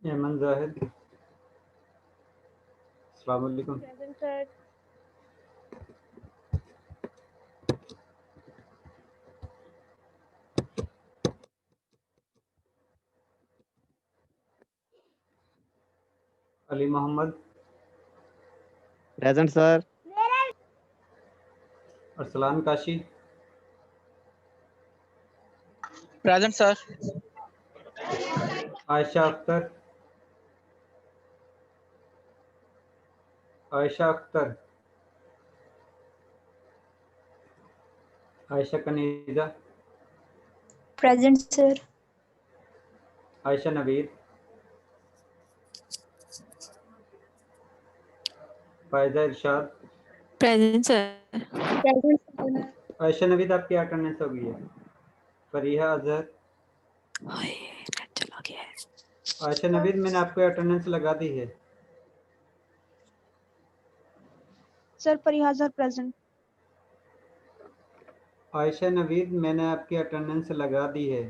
एमन जाहिद। अस्सलाम वालेकुम। Present sir. Ali Mohammad. Present sir. Arsalan Kashi. Present sir. Ayesha Akhtar. Ayesha Akhtar. Ayesha Kaneeza. Present sir. Ayesha Naveed. Faiza Irshad. Present sir. Present sir. Ayesha Naveed आपकी अटेंडेंस हो गई है। फरीहा अजहर। चला गया है। आयशा नवीद मैंने आपको अटेंडेंस लगा दी है। Sir Fariha sir present. Ayesha Naveed मैंने आपकी अटेंडेंस लगा दी है।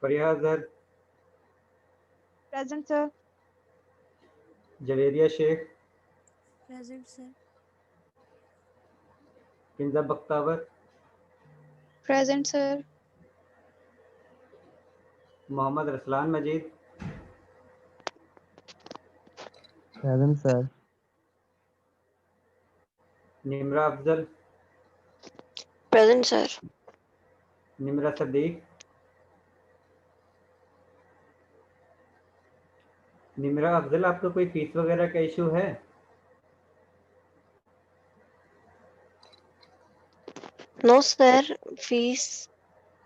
Fariha Azhar. Present sir. Javeria Sheikh. Present sir. Kinza Bakhtawar. Present sir. Mohammad Raslan Majeed. Present sir. Nimra Afzal. Present sir. Nimra Sadiq. Nimra Afzal आपको कोई फीस वगैरह का इशू है? नो सर फीस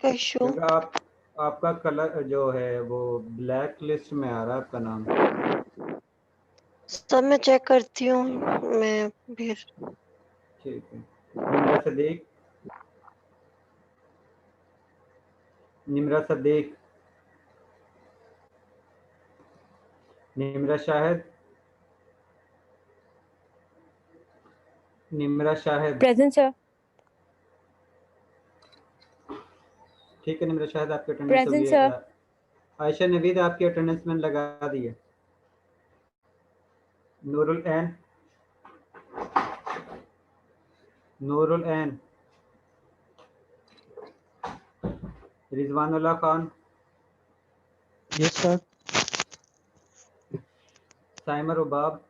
का इशू। क्योंकि आपका कलर जो है वो ब्लैक लिस्ट में आ रहा है आपका नाम। सर मैं चेक करती हूँ मैं फिर। ठीक है। निमरा सदीक। निमरा सदीक। निमरा शाहिद। निमरा शाहिद। Present sir. ठीक है निमरा शाहिद आपकी अटेंडेंस हो प्रेजेंट गई सर। है। आयशा नवीद आपकी अटेंडेंस मैंने लगा दी है। Noorul Ain. Noorul Ain. Rizwanullah Khan. Yes sir. Saima Rubab.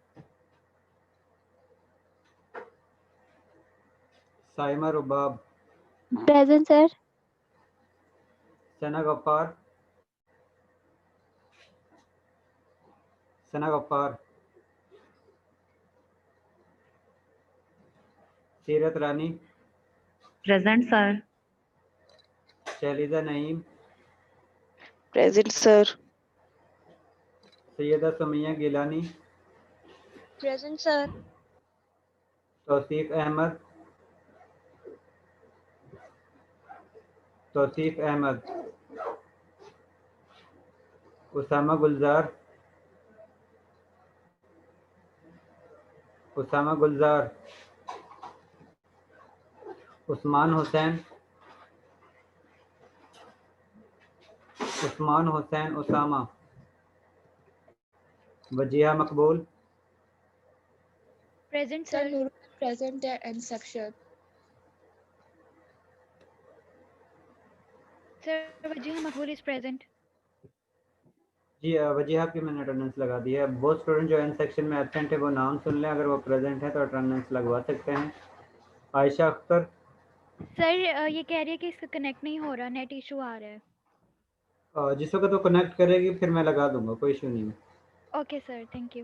Saima Rubab. Present sir. Sana Ghaffar. Sana Ghaffar. Seerat Rani. Present sir. Shailja Naeem. Present sir. Syeda Sumaiya Gilani. Present sir. Tauseef Ahmed. Tauseef Ahmed. Usama Gulzar. Usama Gulzar. Usman Hussain. Usman Hussain Usama. Wajiha Maqbool. Present sir sir. Noor present है and section. Sir Wajiha Maqbool is present. जी वजीहा की मैंने अटेंडेंस लगा दी है। वो स्टूडेंट जो एन सेक्शन में एब्सेंट है वो नाम सुन लें, अगर वो प्रेजेंट है तो अटेंडेंस लगवा सकते हैं। आयशा अख्तर। सर ये कह रही है कि इसका कनेक्ट नहीं हो रहा, नेट इशू आ रहा है। जिस वक्त वो कनेक्ट करेगी फिर मैं लगा दूंगा, कोई इशू नहीं है। Okay sir, thank you.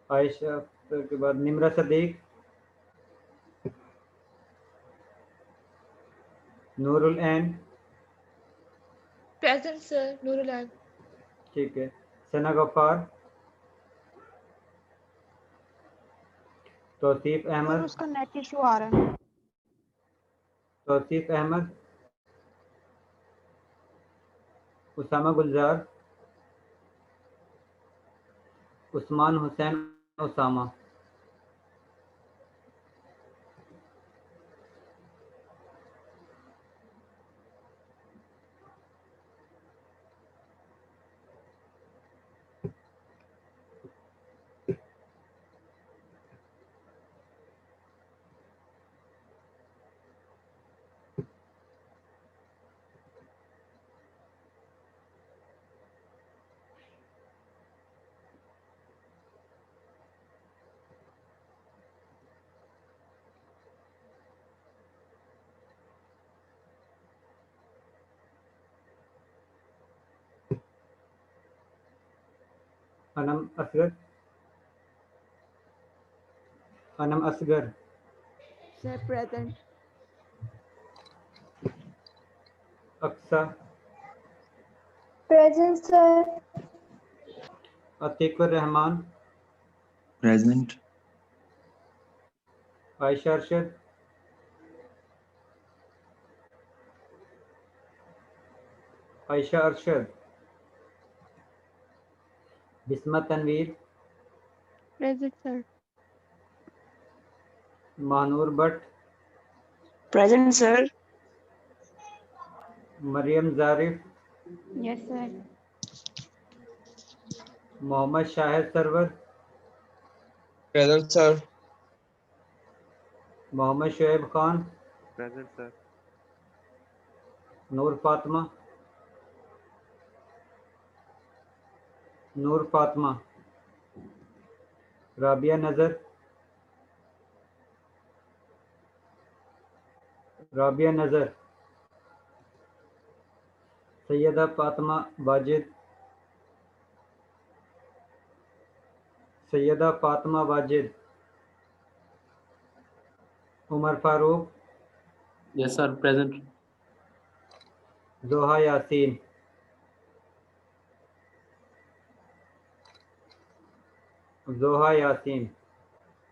Ayesha Akhtar के बाद निमरा सदीक। नूरुल ऐन। Present sir Noorul Ain. ठीक है। सना गफ्फार। तौसीफ सर अहमद। उसका नेट इशू आ रहा है। Tauseef Ahmed. Usama Gulzar. Usman Hussain Usama. Anam Asghar, Anam Asghar, Sir, present. Aqsa, Present, sir. Atiqur Rahman, Present. Ayesha Arshad, Ayesha Arshad, Bisma Tanveer, Present, sir. Manoor Bhat, Present, sir. Mariyam Zarif, Yes, sir. Mohammad Shahid server, Present, sir. Mohammad Shoaib Khan, Present, sir. Noor Fatima, Noor Fatima, Rabia Nazar, Rabia नजर, Syeda Fatima Wajid, Syeda Fatima Wajid, Umar Farooq, Yes, sir. Present. जोहा यासीन, जोहा यासीन।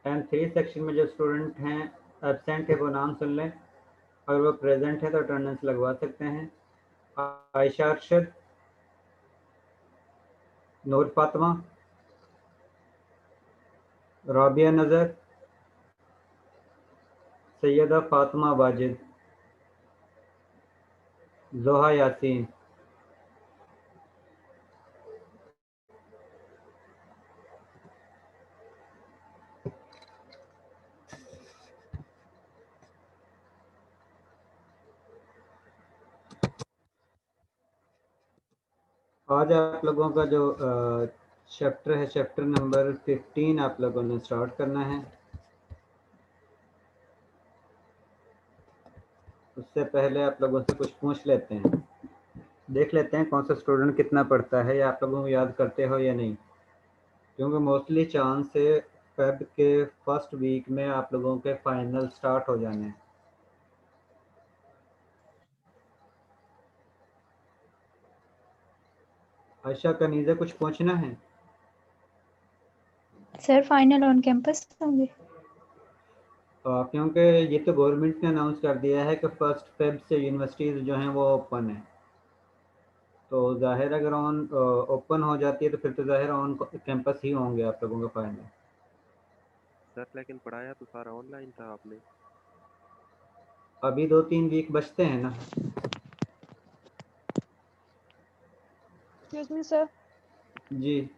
एंड 3 सेक्शन में जो स्टूडेंट हैं एब्सेंट है वो नाम सुन लें, अगर वो प्रेजेंट है तो अटेंडेंस लगवा सकते हैं। आयशा अरशद, नूर फातिमा, राबिया नज़र, सैयदा फातिमा वाजिद, जोहा यासीन। आज आप लोगों का जो चैप्टर है, चैप्टर नंबर 15 आप लोगों ने स्टार्ट करना है। उससे पहले आप लोगों से कुछ पूछ लेते हैं, देख लेते हैं कौन सा स्टूडेंट कितना पढ़ता है या आप लोगों को याद करते हो या नहीं, क्योंकि मोस्टली चांस है फेब के फर्स्ट वीक में आप लोगों के फाइनल स्टार्ट हो जाने हैं। आयशा कनीज़ा कुछ पूछना है? सर फाइनल ऑन कैंपस होंगे? क्योंकि ये तो गवर्नमेंट ने अनाउंस कर दिया है कि फर्स्ट फेब से यूनिवर्सिटीज़ जो हैं वो ओपन है, तो जाहिर अगर ऑन ओपन हो जाती है तो फिर तो जाहिर ऑन कैंपस ही होंगे आप लोगों का फाइनल। सर लेकिन पढ़ाया तो सारा ऑनलाइन था आपने। अभी 2-3 वीक बचते हैं ना। Excuse me, sir. जी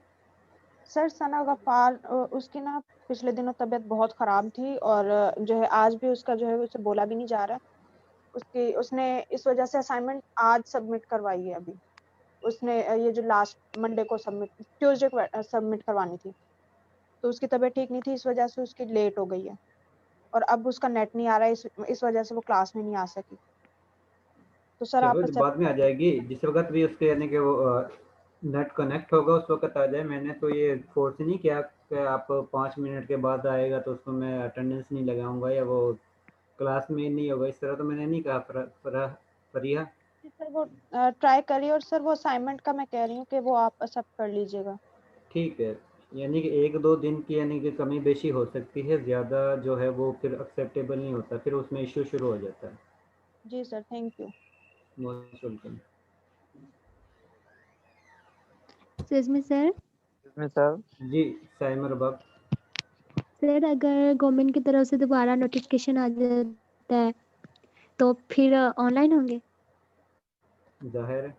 सर सना गफ्फार उसकी ना पिछले दिनों तबीयत बहुत खराब थी और जो है आज भी उसका जो है उसे बोला भी नहीं जा रहा है। उसने इस वजह से असाइनमेंट आज सबमिट करवाई है। अभी उसने ये जो लास्ट मंडे को ट्यूसडे को सबमिट करवानी थी, तो उसकी तबीयत ठीक नहीं थी, इस वजह से उसकी लेट हो गई है और अब उसका नेट नहीं आ रहा है, इस वजह से वो क्लास में नहीं आ सकी। तो सर आप चलो बाद में आ जाएगी, जिस वक्त भी उसके यानी कि वो नेट कनेक्ट होगा उस वक्त आ जाए। मैंने तो ये फोर्स नहीं किया कि आप 5 मिनट के बाद आएगा तो उसको मैं अटेंडेंस नहीं लगाऊंगा या वो क्लास में नहीं होगा, इस तरह तो मैंने नहीं कहा। फरिया सर वो ट्राई करिए, और सर वो असाइनमेंट का मैं कह रही हूँ कि वो आप सब कर लीजिएगा। ठीक है, यानी कि 1-2 दिन की यानी कि कमी बेशी हो सकती है, ज़्यादा जो है वो फिर एक्सेप्टेबल नहीं होता, फिर उसमें इश्यू शुरू हो जाता है। जी sir, thank you. Most welcome. Excuse me, sir. इसमें सर जी साइमर बाब, सर अगर गवर्नमेंट की तरफ से दोबारा नोटिफिकेशन आ जाता है तो फिर ऑनलाइन होंगे? जाहिर है।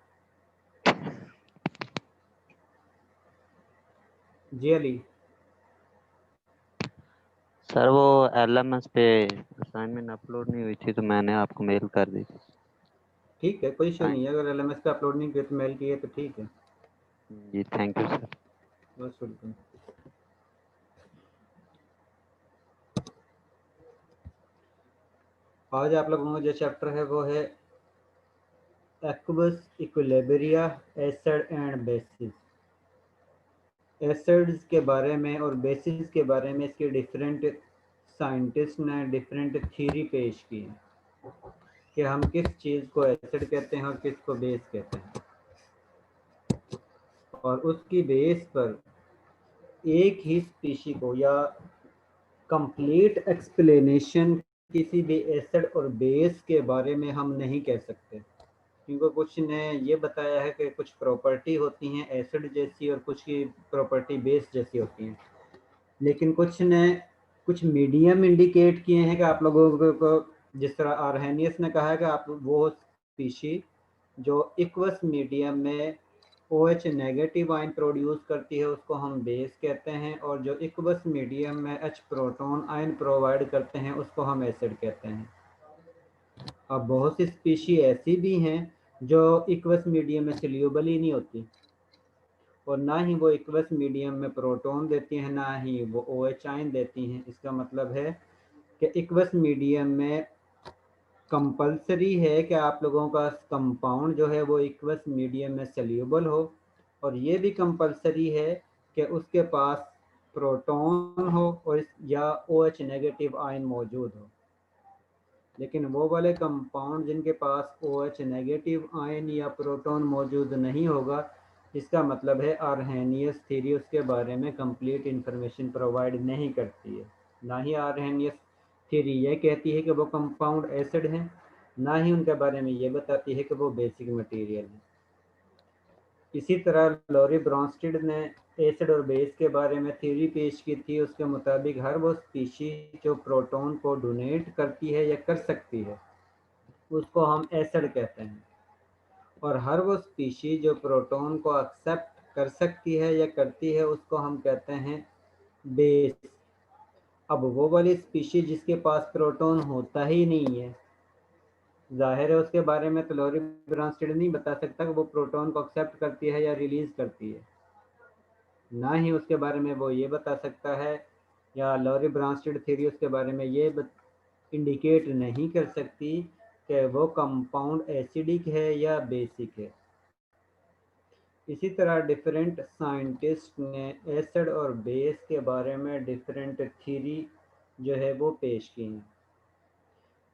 जी अली, सर वो LMS पे असाइनमेंट अपलोड नहीं हुई थी तो मैंने आपको मेल कर दी थी। ठीक है, कोई इशू नहीं है। अगर LMS पे अपलोड नहीं किया तो मेल किए तो ठीक है। जी thank you sir. Most welcome. आज आप लोगों का जो चैप्टर है वो है aqueous equilibria acid and bases. Acids के बारे में और बेसिस के बारे में इसके डिफरेंट साइंटिस्ट ने डिफरेंट थ्योरी पेश की है कि हम किस चीज़ को एसिड कहते हैं और किसको बेस कहते हैं, और उसकी बेस पर एक ही स्पीशी को या कंप्लीट एक्सप्लेनेशन किसी भी एसिड और बेस के बारे में हम नहीं कह सकते, क्योंकि कुछ ने ये बताया है कि कुछ प्रॉपर्टी होती हैं एसिड जैसी और कुछ की प्रॉपर्टी बेस जैसी होती हैं, लेकिन कुछ ने कुछ मीडियम इंडिकेट किए हैं कि आप लोगों को, जिस तरह आर्हेनियस ने कहा है कि आप वो स्पीशी जो इक्वस मीडियम में OH नेगेटिव आयन प्रोड्यूस करती है उसको हम बेस कहते हैं, और जो इक्वस मीडियम में H प्रोटॉन आयन प्रोवाइड करते हैं उसको हम एसिड कहते हैं। अब बहुत सी स्पीशी ऐसी भी हैं जो इक्वस मीडियम में सल्यूबल ही नहीं होती, और ना ही वो इक्वस मीडियम में प्रोटॉन देती हैं, ना ही वो OH आयन देती हैं। इसका मतलब है कि इक्वस मीडियम में कंपलसरी है कि आप लोगों का कंपाउंड जो है वो इक्वस मीडियम में सल्यूबल हो, और ये भी कंपलसरी है कि उसके पास प्रोटॉन हो और या OH नेगेटिव आयन मौजूद हो। लेकिन वो वाले कंपाउंड जिनके पास OH नेगेटिव आयन या प्रोटॉन मौजूद नहीं होगा, इसका मतलब है आर्हेनियस थ्योरी उसके बारे में कंप्लीट इंफॉर्मेशन प्रोवाइड नहीं करती है। ना ही आर्हेनियस थ्योरी ये कहती है कि वो कंपाउंड एसिड हैं, ना ही उनके बारे में ये बताती है कि वो बेसिक मटेरियल है। इसी तरह लॉरी ब्रॉन्स्टेड ने एसिड और बेस के बारे में थ्योरी पेश की थी। उसके मुताबिक हर वो स्पीशी जो प्रोटॉन को डोनेट करती है या कर सकती है उसको हम एसिड कहते हैं, और हर वो स्पीशी जो प्रोटॉन को एक्सेप्ट कर सकती है या करती है उसको हम कहते हैं बेस। अब वो वाली स्पीशी जिसके पास प्रोटॉन होता ही नहीं है, जाहिर है उसके बारे में तो लॉरी ब्रॉन्स्टेड नहीं बता सकता कि वो प्रोटॉन को एक्सेप्ट करती है या रिलीज करती है, ना ही उसके बारे में वो ये बता सकता है, या लॉरी ब्रॉन्स्टेड थ्योरी उसके बारे में ये इंडिकेट नहीं कर सकती कि वो कंपाउंड एसिडिक है या बेसिक है। इसी तरह डिफरेंट साइंटिस्ट ने एसिड और बेस के बारे में डिफरेंट थ्योरी जो है वो पेश की हैं,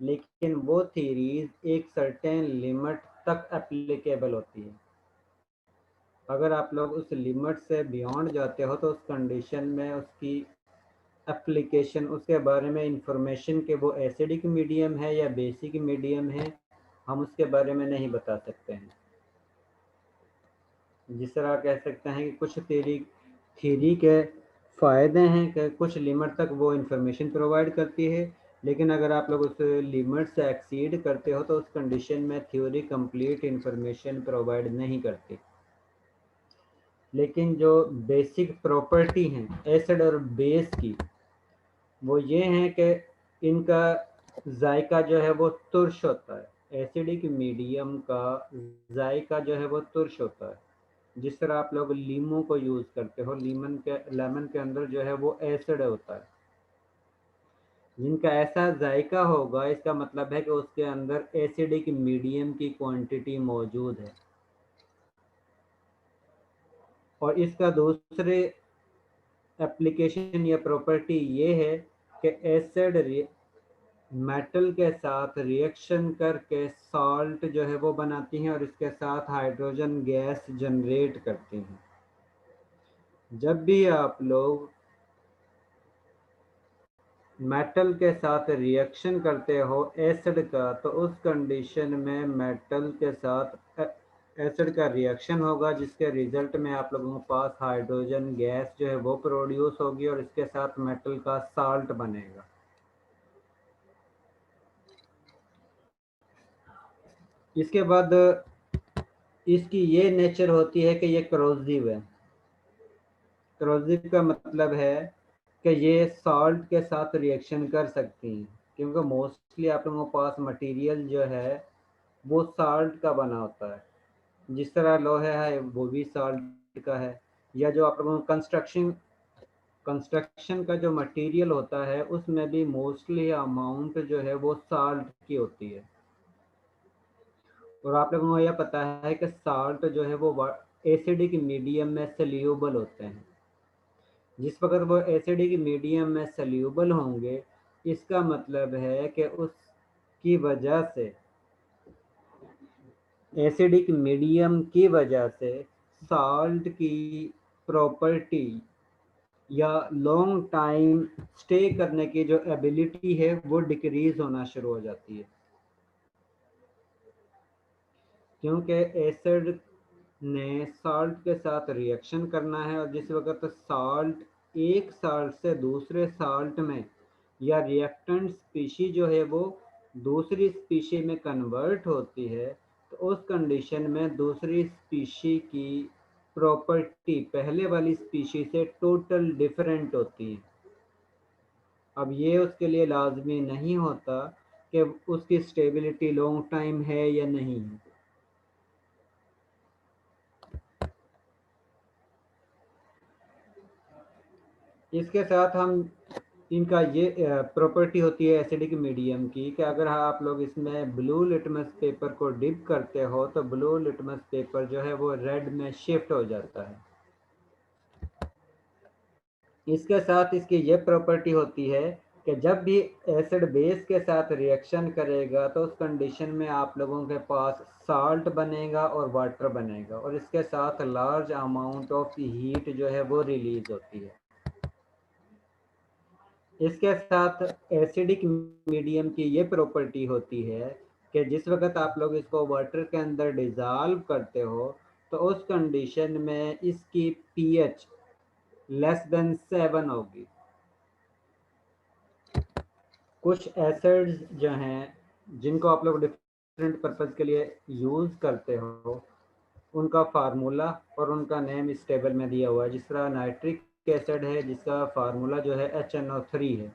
लेकिन वो थ्योरीज एक सर्टेन लिमिट तक एप्लीकेबल होती है। अगर आप लोग उस लिमिट से बियॉन्ड जाते हो तो उस कंडीशन में उसकी एप्लीकेशन, उसके बारे में इंफॉर्मेशन कि वो एसिडिक मीडियम है या बेसिक मीडियम है, हम उसके बारे में नहीं बता सकते हैं। जिस तरह कह सकते हैं कि कुछ थ्योरी के फ़ायदे हैं कि कुछ लिमिट तक वो इंफॉर्मेशन प्रोवाइड करती है, लेकिन अगर आप लोग उस लिमिट से एक्सीड करते हो तो उस कंडीशन में थ्योरी कंप्लीट इंफॉर्मेशन प्रोवाइड नहीं करती। लेकिन जो बेसिक प्रॉपर्टी हैं एसिड और बेस की, वो ये हैं कि इनका जायका जो है वो तुर्श होता है। एसिडिक मीडियम का जायका जो है वो तुर्श होता है। जिस तरह आप लोग लीमू को यूज़ करते हो, लेमन के अंदर जो है वो एसिड होता है। जिनका ऐसा जायका होगा इसका मतलब है कि उसके अंदर एसिडिक मीडियम की क्वांटिटी मौजूद है। और इसका दूसरे एप्लीकेशन या प्रॉपर्टी ये है कि एसिड मेटल के साथ रिएक्शन करके सॉल्ट जो है वो बनाती हैं और इसके साथ हाइड्रोजन गैस जनरेट करती हैं। जब भी आप लोग मेटल के साथ रिएक्शन करते हो एसिड का, तो उस कंडीशन में मेटल के साथ एसिड का रिएक्शन होगा, जिसके रिजल्ट में आप लोगों के पास हाइड्रोजन गैस जो है वो प्रोड्यूस होगी और इसके साथ मेटल का साल्ट बनेगा। इसके बाद इसकी ये नेचर होती है कि ये करोजिव है। करोजिव का मतलब है कि ये सॉल्ट के साथ रिएक्शन कर सकती हैं, क्योंकि मोस्टली आप लोगों के पास मटेरियल जो है वो सॉल्ट का बना होता है। जिस तरह लोहा है वो भी सॉल्ट का है, या जो आप लोगों को कंस्ट्रक्शन का जो मटेरियल होता है उसमें भी मोस्टली अमाउंट जो है वो सॉल्ट की होती है। और आप लोगों को यह पता है कि साल्ट जो है वो एसिडिक मीडियम में सल्यूबल होते हैं। जिस वक्त वो एसिडिक मीडियम में सल्यूबल होंगे, इसका मतलब है कि उसकी वजह से, एसिडिक मीडियम की वजह से साल्ट की प्रॉपर्टी या लॉन्ग टाइम स्टे करने की जो एबिलिटी है वो डिक्रीज होना शुरू हो जाती है, क्योंकि एसिड ने साल्ट के साथ रिएक्शन करना है, और जिस वक्त साल्ट एक साल्ट से दूसरे साल्ट में या रिएक्टेंट स्पीशी जो है वो दूसरी स्पीशी में कन्वर्ट होती है, तो उस कंडीशन में दूसरी स्पीशी की प्रॉपर्टी पहले वाली स्पीशी से टोटल डिफरेंट होती है। अब ये उसके लिए लाजमी नहीं होता कि उसकी स्टेबिलिटी लॉन्ग टाइम है या नहीं है। इसके साथ हम इनका ये प्रॉपर्टी होती है एसिडिक मीडियम की कि अगर आप लोग इसमें ब्लू लिटमस पेपर को डिप करते हो तो ब्लू लिटमस पेपर जो है वो रेड में शिफ्ट हो जाता है। इसके साथ इसकी ये प्रॉपर्टी होती है कि जब भी एसिड बेस के साथ रिएक्शन करेगा तो उस कंडीशन में आप लोगों के पास साल्ट बनेगा और वाटर बनेगा, और इसके साथ लार्ज अमाउंट ऑफ हीट जो है वो रिलीज होती है। इसके साथ एसिडिक मीडियम की ये प्रॉपर्टी होती है कि जिस वक्त आप लोग इसको वाटर के अंदर डिज़ोल्व करते हो तो उस कंडीशन में इसकी पीएच लेस देन 7 होगी। कुछ एसिड्स जो हैं जिनको आप लोग डिफरेंट पर्पज़ के लिए यूज़ करते हो, उनका फार्मूला और उनका नेम इस टेबल में दिया हुआ है। जिस तरह नाइट्रिक एसिड है जिसका फार्मूला जो है HNO3 है,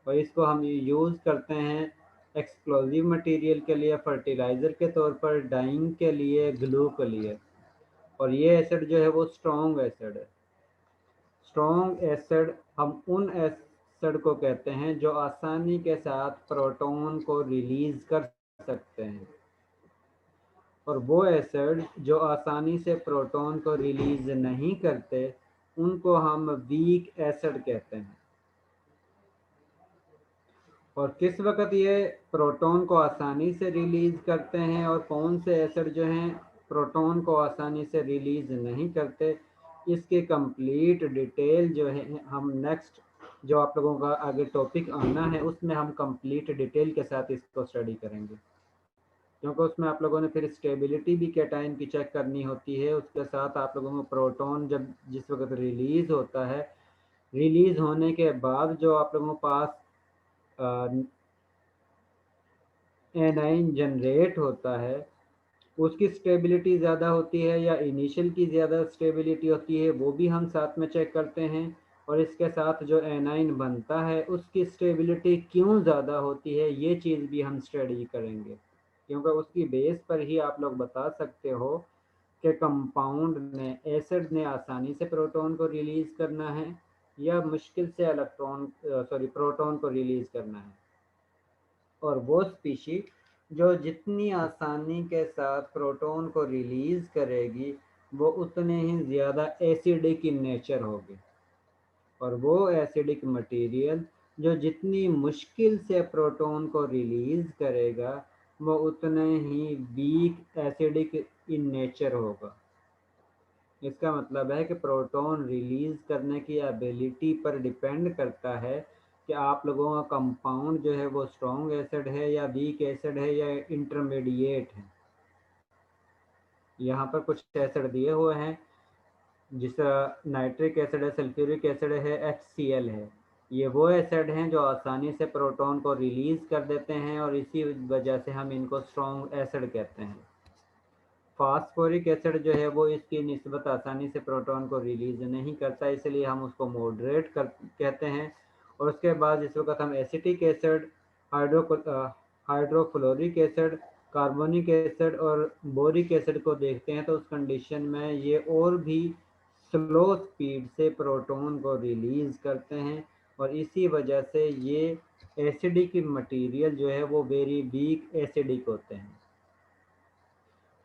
और इसको हम यूज़ करते हैं एक्सप्लोजिव मटेरियल के लिए, फर्टिलाइज़र के तौर पर, डाइंग के लिए, ग्लू के लिए। और ये एसिड जो है वो स्ट्रॉन्ग एसिड है। स्ट्रॉन्ग एसिड हम उन एसिड को कहते हैं जो आसानी के साथ प्रोटॉन को रिलीज़ कर सकते हैं, और वो एसिड जो आसानी से प्रोटॉन को रिलीज़ नहीं करते उनको हम वीक एसिड कहते हैं। और किस वक्त ये प्रोटॉन को आसानी से रिलीज़ करते हैं और कौन से एसिड जो हैं प्रोटॉन को आसानी से रिलीज़ नहीं करते, इसके कंप्लीट डिटेल जो है हम नेक्स्ट जो आप लोगों का आगे टॉपिक आना है उसमें हम कंप्लीट डिटेल के साथ इसको स्टडी करेंगे, क्योंकि उसमें आप लोगों ने फिर स्टेबिलिटी भी कैटायन की चेक करनी होती है। उसके साथ आप लोगों को प्रोटॉन जब जिस वक्त रिलीज़ होता है, रिलीज़ होने के बाद जो आप लोगों के पास एनाइन जनरेट होता है उसकी स्टेबिलिटी ज़्यादा होती है या इनिशियल की ज़्यादा स्टेबिलिटी होती है, वो भी हम साथ में चेक करते हैं। और इसके साथ जो एनाइन बनता है उसकी स्टेबिलिटी क्यों ज़्यादा होती है ये चीज़ भी हम स्टडी करेंगे, क्योंकि उसकी बेस पर ही आप लोग बता सकते हो कि कंपाउंड ने, एसिड ने आसानी से प्रोटॉन को रिलीज़ करना है या मुश्किल से प्रोटॉन को रिलीज़ करना है। और वो स्पीशी जो जितनी आसानी के साथ प्रोटॉन को रिलीज़ करेगी वो उतने ही ज़्यादा एसिडिक इन नेचर होगी, और वो एसिडिक मटेरियल जो जितनी मुश्किल से प्रोटॉन को रिलीज़ करेगा वो उतने ही वीक एसिडिक इन नेचर होगा। इसका मतलब है कि प्रोटॉन रिलीज़ करने की एबिलिटी पर डिपेंड करता है कि आप लोगों का कंपाउंड जो है वो स्ट्रॉन्ग एसिड है या वीक एसिड है या इंटरमीडिएट है। यहाँ पर कुछ एसिड दिए हुए हैं, जिस नाइट्रिक एसिड है, सल्फ्यूरिक एसिड है, HCl है। ये वो एसिड हैं जो आसानी से प्रोटॉन को रिलीज़ कर देते हैं और इसी वजह से हम इनको स्ट्रॉन्ग एसिड कहते हैं। फास्फोरिक एसिड जो है वो इसकी निस्बत आसानी से प्रोटॉन को रिलीज़ नहीं करता, इसलिए हम उसको मॉडरेट कहते हैं। और उसके बाद जिस वक्त हम acetic acid, hydrochloric acid, carbonic acid और बोरिक एसिड को देखते हैं तो उस कंडीशन में ये और भी स्लो स्पीड से प्रोटॉन को रिलीज़ करते हैं, और इसी वजह से ये एसिडिक मटेरियल जो है वो वेरी वीक एसिडिक होते हैं।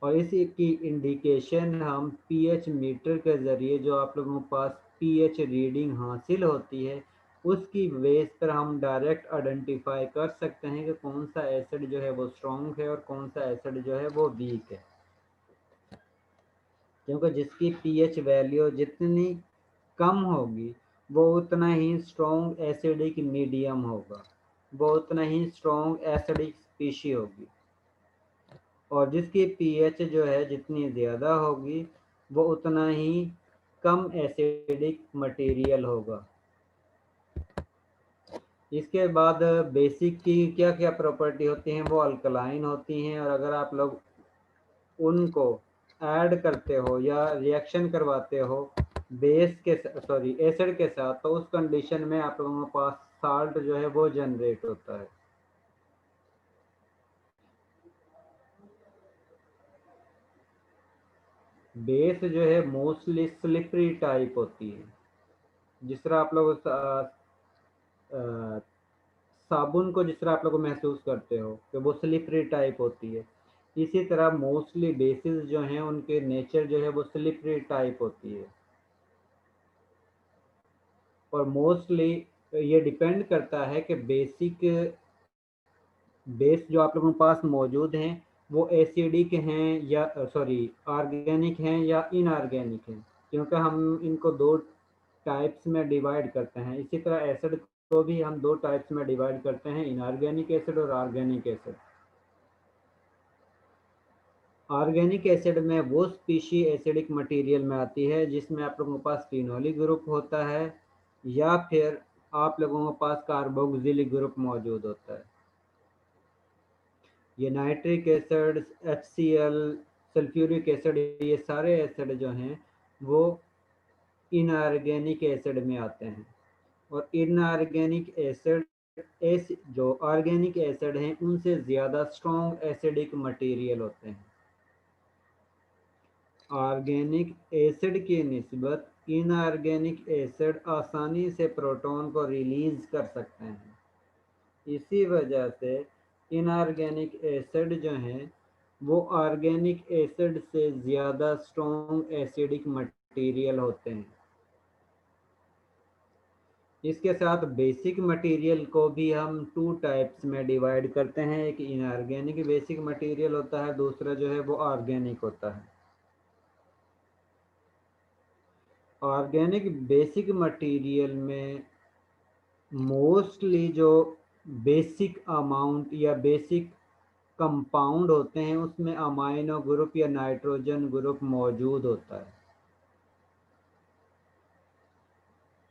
और इसी की इंडिकेशन हम पीएच मीटर के ज़रिए, जो आप लोगों के पास पीएच रीडिंग हासिल होती है उसकी बेस पर हम डायरेक्ट आइडेंटिफाई कर सकते हैं कि कौन सा एसिड जो है वो स्ट्रॉन्ग है और कौन सा एसिड जो है वो वीक है, क्योंकि जिसकी पीएच वैल्यू जितनी कम होगी वो उतना ही स्ट्रॉन्ग एसिडिक मीडियम होगा, वो उतना ही स्ट्रॉन्ग एसिडिक स्पीशी होगी, और जिसकी पीएच जो है जितनी ज़्यादा होगी वो उतना ही कम एसिडिक मटेरियल होगा। इसके बाद बेसिक की क्या क्या प्रॉपर्टी होती हैं, वो अल्कलाइन होती हैं, और अगर आप लोग उनको ऐड करते हो या रिएक्शन करवाते हो एसिड के साथ, तो उस कंडीशन में आप लोगों के पास साल्ट जो है वो जनरेट होता है। बेस जो है मोस्टली स्लिपरी टाइप होती है, जिस तरह आप लोग साबुन को जिस तरह आप लोग महसूस करते हो कि वो स्लिपरी टाइप होती है, इसी तरह मोस्टली बेसिस जो हैं उनके नेचर जो है वो स्लिपरी टाइप होती है, और मोस्टली ये डिपेंड करता है कि बेस जो आप लोगों के पास मौजूद हैं वो एसिडिक हैं या ऑर्गेनिक हैं या इनऑर्गेनिक हैं, क्योंकि हम इनको दो टाइप्स में डिवाइड करते हैं। इसी तरह एसिड को भी हम दो टाइप्स में डिवाइड करते हैं, इनऑर्गेनिक एसिड और ऑर्गेनिक एसिड। ऑर्गेनिक एसिड में वो स्पीशी एसिडिक मटेरियल में आती है जिसमें आप लोगों के पास फिनोलिक ग्रुप होता है या फिर आप लोगों के पास कार्बोक्सिलिक ग्रुप मौजूद होता है। ये nitric acid, HCl, sulphuric acid, ये सारे एसिड जो हैं वो इनऑर्गेनिक एसिड में आते हैं, और इनऑर्गेनिक एसिड जो ऑर्गेनिक एसिड हैं उनसे ज़्यादा स्ट्रॉन्ग एसिडिक मटेरियल होते हैं। ऑर्गेनिक एसिड की निस्बत इनऑर्गेनिक एसिड आसानी से प्रोटॉन को रिलीज कर सकते हैं, इसी वजह से इनऑर्गेनिक एसिड जो हैं वो ऑर्गेनिक एसिड से ज़्यादा स्ट्रॉन्ग एसिडिक मटेरियल होते हैं। इसके साथ बेसिक मटेरियल को भी हम टू टाइप्स में डिवाइड करते हैं, एक इनऑर्गेनिक बेसिक मटेरियल होता है, दूसरा जो है वो ऑर्गेनिक होता है। ऑर्गेनिक बेसिक मटेरियल में मोस्टली जो बेसिक अमाउंट या बेसिक कंपाउंड होते हैं उसमें अमाइनो ग्रुप या नाइट्रोजन ग्रुप मौजूद होता है,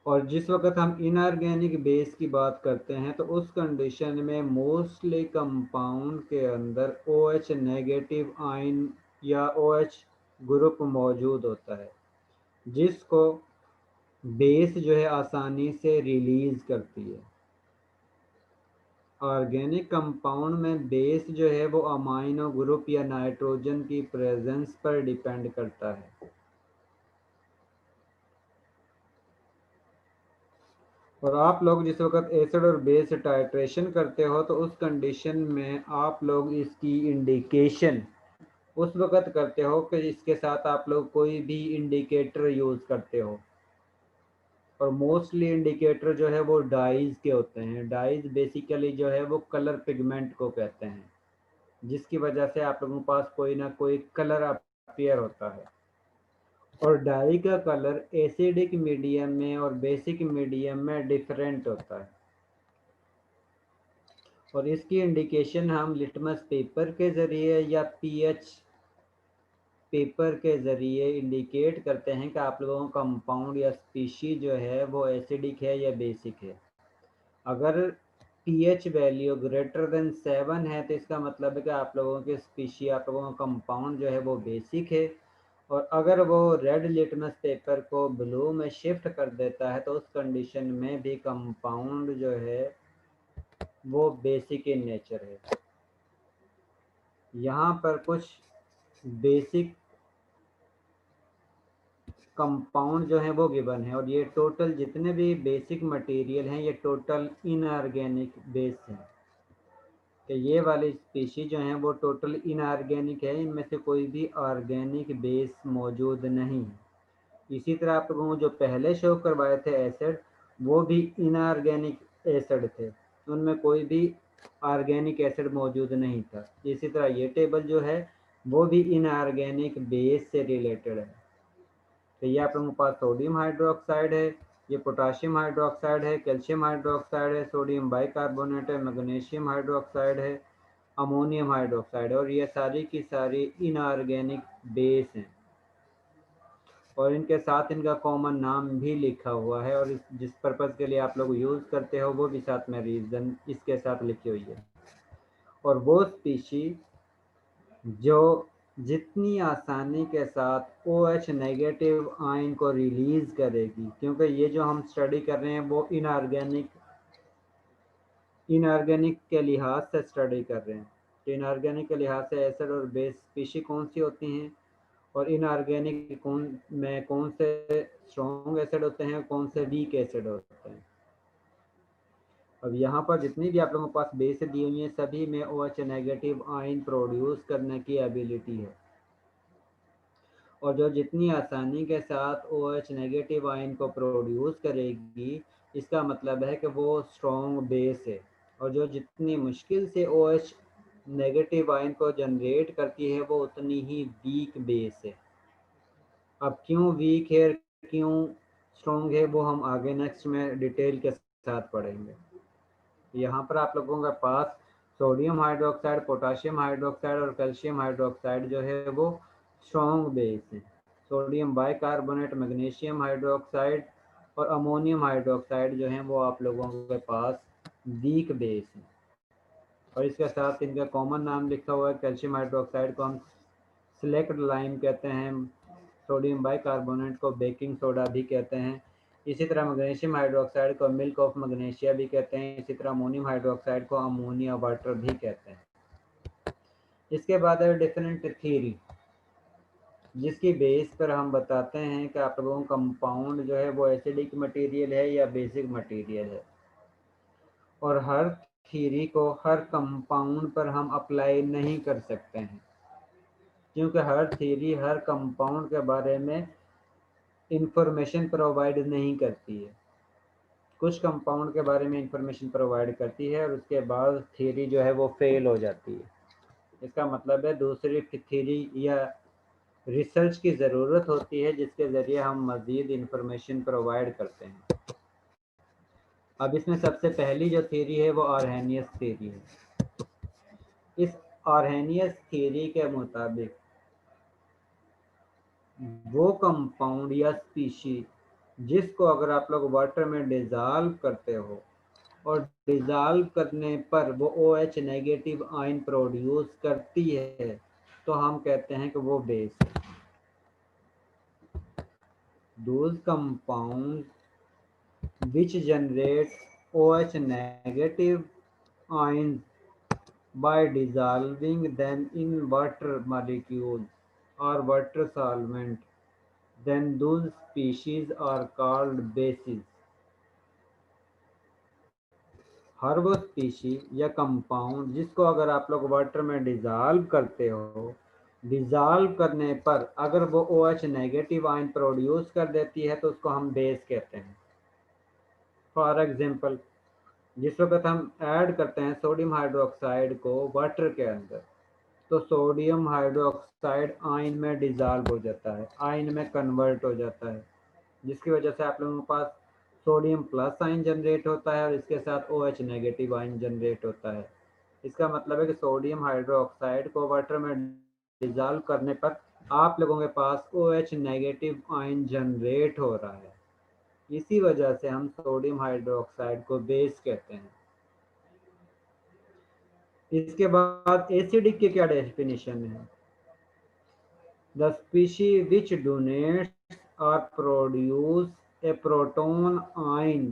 और जिस वक्त हम इनऑर्गेनिक बेस की बात करते हैं तो उस कंडीशन में मोस्टली कंपाउंड के अंदर OH नेगेटिव आयन या OH ग्रुप मौजूद होता है, जिसको बेस जो है आसानी से रिलीज करती है। ऑर्गेनिक कंपाउंड में बेस जो है वो अमाइनो ग्रुप या नाइट्रोजन की प्रेजेंस पर डिपेंड करता है, और आप लोग जिस वक्त एसिड और बेस टाइट्रेशन करते हो तो उस कंडीशन में आप लोग इसकी इंडिकेशन उस वक्त करते हो कि इसके साथ आप लोग कोई भी इंडिकेटर यूज़ करते हो, और मोस्टली इंडिकेटर जो है वो डाइज के होते हैं। डाइज बेसिकली जो है वो कलर पिगमेंट को कहते हैं, जिसकी वजह से आप लोगों के पास कोई ना कोई कलर अपीयर होता है, और डाई का कलर एसिडिक मीडियम में और बेसिक मीडियम में डिफरेंट होता है, और इसकी इंडिकेशन हम लिटमस पेपर के ज़रिए या पीएच पेपर के ज़रिए इंडिकेट करते हैं कि आप लोगों का कंपाउंड या स्पीशी जो है वो एसिडिक है या बेसिक है। अगर पीएच वैल्यू ग्रेटर देन 7 है तो इसका मतलब है कि आप लोगों के स्पीशी, आप लोगों का कंपाउंड जो है वो बेसिक है, और अगर वो रेड लिटमस पेपर को ब्लू में शिफ्ट कर देता है तो उस कंडीशन में भी कंपाउंड जो है वो बेसिक इन नेचर है। यहाँ पर कुछ बेसिक कंपाउंड जो है वो गिवन है, और ये टोटल जितने भी बेसिक मटेरियल हैं ये टोटल इनऑर्गेनिक बेस हैं, कि ये वाली स्पीशी जो हैं वो टोटल इनऑर्गेनिक है, इनमें से कोई भी ऑर्गेनिक बेस मौजूद नहीं है। इसी तरह आप लोगों को जो पहले शो करवाए थे एसिड, वो भी इनऑर्गेनिक एसिड थे, उनमें कोई भी ऑर्गेनिक एसिड मौजूद नहीं था। इसी तरह ये टेबल जो है वो भी इनऑर्गेनिक बेस से रिलेटेड है। तो ये आप लोगों के पास सोडियम हाइड्रोक्साइड है, ये पोटाशियम हाइड्रोक्साइड है, कैल्शियम हाइड्रोक्साइड है, सोडियम बाइकार्बोनेट है, मैग्नीशियम हाइड्रोक्साइड है, अमोनियम हाइड्रोक्साइड, और ये सारी की सारी इनऑर्गेनिक बेस हैं और इनके साथ इनका कॉमन नाम भी लिखा हुआ है, और जिस पर्पज़ के लिए आप लोग यूज़ करते हो वो भी साथ में रीज़न इसके साथ लिखी हुई है। और वो स्पीशी जो जितनी आसानी के साथ OH नेगेटिव आयन को रिलीज़ करेगी, क्योंकि ये जो हम स्टडी कर रहे हैं वो इनऑर्गेनिक के लिहाज से स्टडी कर रहे हैं। तो इनऑर्गेनिक के लिहाज से एसिड और बेस स्पीशी कौन सी होती हैं, और इनऑर्गेनिक कौन से स्ट्रॉन्ग एसिड होते हैं, कौन से वीक एसिड होते हैं। अब यहाँ पर जितनी भी आप लोगों के पास बेस दी हुई हैं सभी में OH नेगेटिव आयन प्रोड्यूस करने की एबिलिटी है, और जो जितनी आसानी के साथ OH नेगेटिव आयन को प्रोड्यूस करेगी इसका मतलब है कि वो स्ट्रॉन्ग बेस है, और जो जितनी मुश्किल से OH नेगेटिव आयन को जनरेट करती है वो उतनी ही वीक बेस है। अब क्यों वीक है, क्यों स्ट्रॉन्ग है, वो हम आगे नेक्स्ट में डिटेल के साथ पढ़ेंगे। यहाँ पर आप लोगों के पास सोडियम हाइड्रोक्साइड, पोटाशियम हाइड्रोक्साइड और कैल्शियम हाइड्रोक्साइड जो है वो स्ट्रॉन्ग बेस है। सोडियम बाइकार्बोनेट, मैग्नीशियम हाइड्रोक्साइड और अमोनियम हाइड्रोक्साइड जो हैं वो आप लोगों के पास वीक बेस हैं, और इसके साथ इनका कॉमन नाम लिखा हुआ है। कैल्शियम हाइड्रोक्साइड को हम सिलेक्ट लाइम कहते हैं, सोडियम बाइकार्बोनेट को बेकिंग सोडा भी कहते हैं, इसी तरह मैग्नीशियम हाइड्रोक्साइड को मिल्क ऑफ मैग्नीशिया भी कहते हैं, इसी तरह अमोनियम हाइड्रोक्साइड को अमोनिया वाटर भी कहते हैं। इसके बाद है डिफरेंट थ्योरी, जिसकी बेस पर हम बताते हैं कि आप लोगों का कंपाउंड जो है वो एसिडिक मटेरियल है या बेसिक मटेरियल है, और हर थ्योरी को हर कंपाउंड पर हम अप्लाई नहीं कर सकते हैं, क्योंकि हर थ्योरी हर कंपाउंड के बारे में इंफॉर्मेशन प्रोवाइड नहीं करती है। कुछ कंपाउंड के बारे में इंफॉर्मेशन प्रोवाइड करती है और उसके बाद थ्योरी जो है वो फेल हो जाती है। इसका मतलब है दूसरी थ्योरी या रिसर्च की ज़रूरत होती है जिसके ज़रिए हम मज़ीद इंफॉर्मेशन प्रोवाइड करते हैं। अब इसमें सबसे पहली जो थ्योरी है वो आर्हेनियस थ्योरी है। इस आर्हेनियस थ्योरी के मुताबिक वो कंपाउंड या स्पीशी जिसको अगर आप लोग वाटर में डिज़ोल्व करते हो और डिज़ोल्व करने पर वो OH नेगेटिव आयन प्रोड्यूस करती है तो हम कहते हैं कि वो बेस है। Those compounds which generate OH negative ions by dissolving them in water molecules or water solvent, then those species are called bases. हर वो स्पीशी या कंपाउंड जिसको अगर आप लोग वाटर में डिज़ोल्व करते हो, डिज़ोल्व करने पर अगर वो OH नेगेटिव आयन प्रोड्यूस कर देती है तो उसको हम बेस कहते हैं। फॉर एग्जांपल, जिस वक्त हम ऐड करते हैं सोडियम हाइड्रोक्साइड को वाटर के अंदर, तो सोडियम हाइड्रोक्साइड आयन में डिज़ोल्व हो जाता है, आयन में कन्वर्ट हो जाता है, जिसकी वजह से आप लोगों के पास सोडियम प्लस आयन जनरेट होता है और इसके साथ OH नेगेटिव आयन जनरेट होता है। इसका मतलब है कि सोडियम हाइड्रोक्साइड को वाटर में डिज़ोल्व करने पर आप लोगों के पास OH नेगेटिव आयन जनरेट हो रहा है। इसी वजह से हम सोडियम हाइड्रोक्साइड को बेस कहते हैं। इसके बाद एसिडिक की क्या डेफिनेशन है? द स्पीशी विच डोनेट्स और produce a proton ion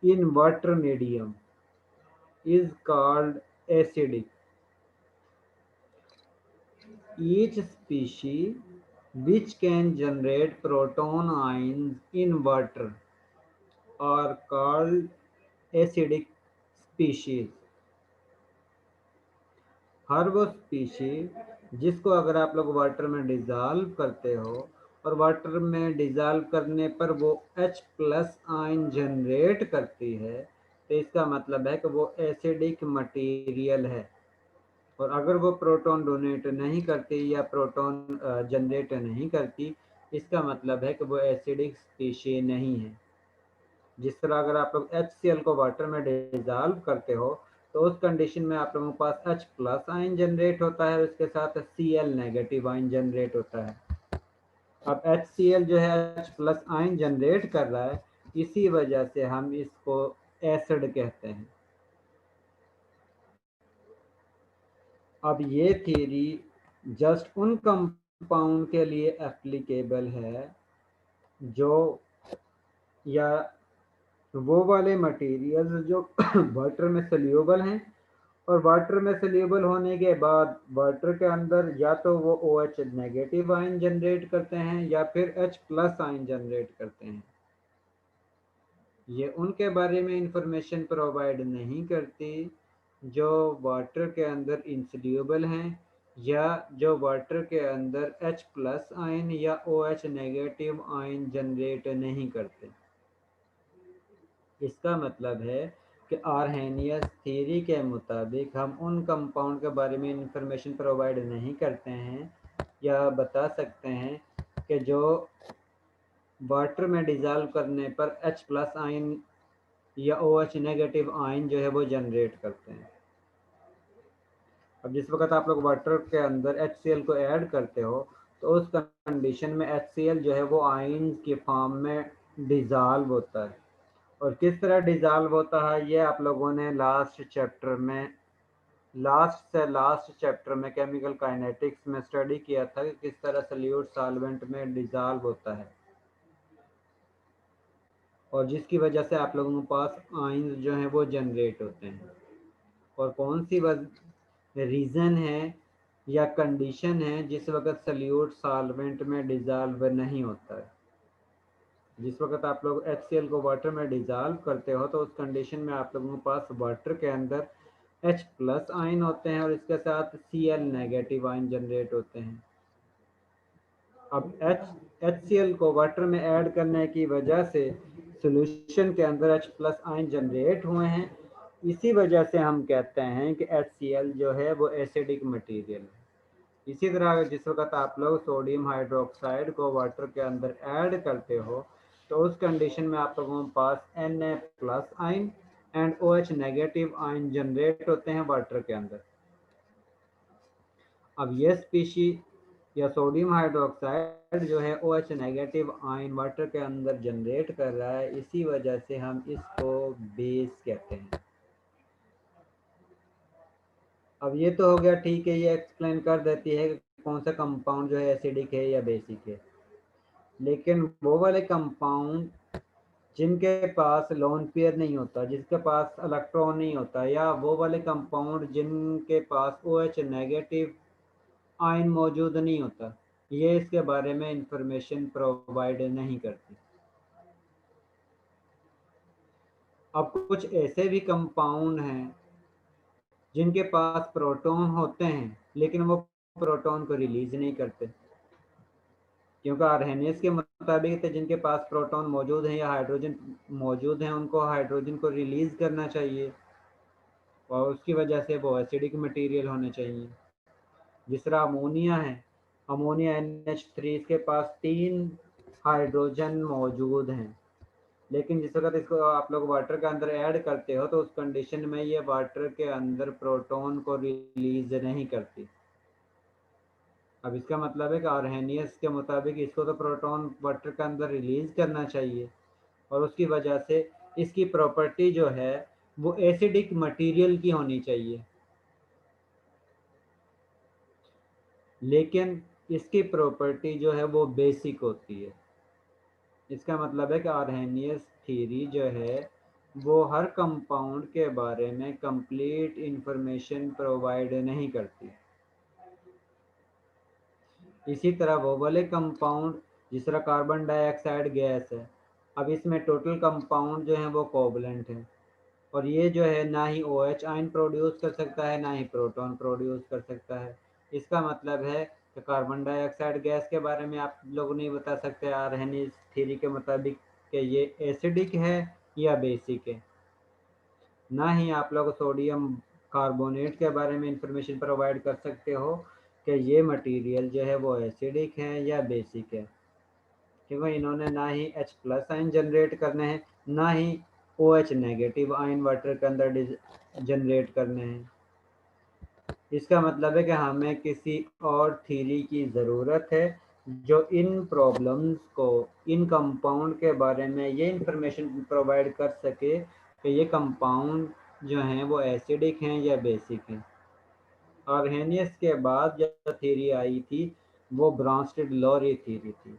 in water medium is called acidic. Each species which can generate proton ions in water are called acidic species. हर वो स्पीशी जिसको अगर आप लोग वाटर में डिज़ोल्व करते हो और वाटर में डिज़ोल्व करने पर वो H प्लस आयन जनरेट करती है, तो इसका मतलब है कि वो एसिडिक मटेरियल है। और अगर वो प्रोटॉन डोनेट नहीं करती या प्रोटॉन जनरेट नहीं करती, इसका मतलब है कि वो एसिडिक स्पीशीज नहीं है। जिस तरह अगर आप लोग HCl को वाटर में डिज़ोल्व करते हो तो उस कंडीशन में आप लोगों के पास H प्लस आयन जनरेट होता है, उसके साथ Cl नेगेटिव आयन जनरेट होता है। अब HCl जो है H प्लस आयन जनरेट कर रहा है, इसी वजह से हम इसको एसिड कहते हैं। अब ये थ्योरी जस्ट उन कंपाउंड के लिए एप्लीकेबल है जो या वो वाले मटेरियल्स जो वाटर में सोल्यूबल हैं और वाटर में सोल्यूबल होने के बाद वाटर के अंदर या तो वो OH नेगेटिव आयन जनरेट करते हैं या फिर H प्लस आयन जनरेट करते हैं। ये उनके बारे में इंफॉर्मेशन प्रोवाइड नहीं करती जो वाटर के अंदर इंसोल्यूबल हैं या जो वाटर के अंदर H प्लस आयन या OH नेगेटिव आयन जनरेट नहीं करते। इसका मतलब है कि आर्हेनियस थ्योरी के मुताबिक हम उन कंपाउंड के बारे में इंफॉर्मेशन प्रोवाइड नहीं करते हैं या बता सकते हैं कि जो वाटर में डिज़ोल्व करने पर H प्लस आयन या OH नेगेटिव आयन जो है वो जनरेट करते हैं। अब जिस वक्त आप लोग वाटर के अंदर HCl को ऐड करते हो तो उस कंडीशन में HCl जो है वो आयन के फॉर्म में डिज़ोल्व होता है। और किस तरह डिज़ोल्व होता है ये आप लोगों ने लास्ट चैप्टर में केमिकल काइनेटिक्स में स्टडी किया था कि किस तरह सॉल्यूट सॉल्वेंट में डिज़ोल्व होता है, और जिसकी वजह से आप लोगों के पास आयन्स जो हैं वो जनरेट होते हैं। और कौन सी रीज़न है या कंडीशन है जिस वक्त सॉल्यूट सॉल्वेंट में डिज़ोल्व नहीं होता है। जिस वक्त आप लोग HCl को वाटर में डिज़ोल्व करते हो तो उस कंडीशन में आप लोगों के पास वाटर के अंदर H प्लस आयन होते हैं और इसके साथ Cl नेगेटिव आयन जनरेट होते हैं। अब HCl को वाटर में ऐड करने की वजह से सॉल्यूशन के अंदर H प्लस आयन जनरेट हुए हैं, इसी वजह से हम कहते हैं कि HCl जो है वो एसिडिक मटेरियल है। इसी तरह जिस वक्त आप लोग सोडियम हाइड्रोक्साइड को वाटर के अंदर ऐड करते हो तो उस कंडीशन में आप लोगों के पास Na plus ion and OH negative ion generate होते हैं वाटर के अंदर। अब ये स्पीशी या सोडियम हाइड्रोक्साइड जो है OH नेगेटिव आयन वाटर के अंदर जनरेट कर रहा है, इसी वजह से हम इसको बेस कहते हैं। अब ये तो हो गया, ठीक है, ये एक्सप्लेन कर देती है कि कौन सा कंपाउंड जो है एसिडिक है या बेसिक है। लेकिन वो वाले कंपाउंड जिनके पास लोन पेयर नहीं होता, जिसके पास इलेक्ट्रॉन नहीं होता, या वो वाले कंपाउंड जिनके पास OH नेगेटिव आयन मौजूद नहीं होता, ये इसके बारे में इंफॉर्मेशन प्रोवाइड नहीं करती। अब कुछ ऐसे भी कंपाउंड हैं जिनके पास प्रोटॉन होते हैं लेकिन वो प्रोटॉन को रिलीज नहीं करते, क्योंकि आर्हेनियस के मुताबिक तो जिनके पास प्रोटॉन मौजूद हैं या हाइड्रोजन मौजूद हैं उनको हाइड्रोजन को रिलीज करना चाहिए और उसकी वजह से वो एसिडिक मटेरियल होने चाहिए। जिस तरह अमोनिया है, अमोनिया NH3, इसके पास 3 हाइड्रोजन मौजूद हैं, लेकिन जिस वक्त इसको आप लोग वाटर के अंदर ऐड करते हो तो उस कंडीशन में ये वाटर के अंदर प्रोटॉन को रिलीज नहीं करती। अब इसका मतलब है कि आर्हेनियस के मुताबिक इसको तो प्रोटॉन वाटर के अंदर रिलीज करना चाहिए और उसकी वजह से इसकी प्रॉपर्टी जो है वो एसिडिक मटेरियल की होनी चाहिए, लेकिन इसकी प्रॉपर्टी जो है वो बेसिक होती है। इसका मतलब है कि आर्हेनियस थ्योरी जो है वो हर कंपाउंड के बारे में कंप्लीट इंफॉर्मेशन प्रोवाइड नहीं करती। इसी तरह वो वाले कंपाउंड जिस तरह कार्बन डाइऑक्साइड गैस है, अब इसमें टोटल कंपाउंड जो है वो कोवलेंट है और ये जो है ना ही OH आयन प्रोड्यूस कर सकता है ना ही प्रोटॉन प्रोड्यूस कर सकता है। इसका मतलब है तो कार्बन डाइऑक्साइड गैस के बारे में आप लोग नहीं बता सकते आर्हेनियस थ्योरी के मुताबिक कि ये एसिडिक है या बेसिक है। ना ही आप लोग सोडियम कार्बोनेट के बारे में इंफॉर्मेशन प्रोवाइड कर सकते हो कि ये मटेरियल जो है वो एसिडिक है या बेसिक है, क्योंकि इन्होंने ना ही H+ आयन जनरेट करने हैं, ना ही OH नेगेटिव आयन वाटर के अंदर जनरेट करने हैं। इसका मतलब है कि हमें किसी और थ्योरी की ज़रूरत है जो इन प्रॉब्लम्स को, इन कंपाउंड के बारे में ये इंफॉर्मेशन प्रोवाइड कर सके कि ये कंपाउंड जो हैं वो एसिडिक हैं या बेसिक हैं। आर्हेनियस के बाद जो थ्योरी आई थी वो ब्रांस्टेड-लॉरी थ्योरी थी,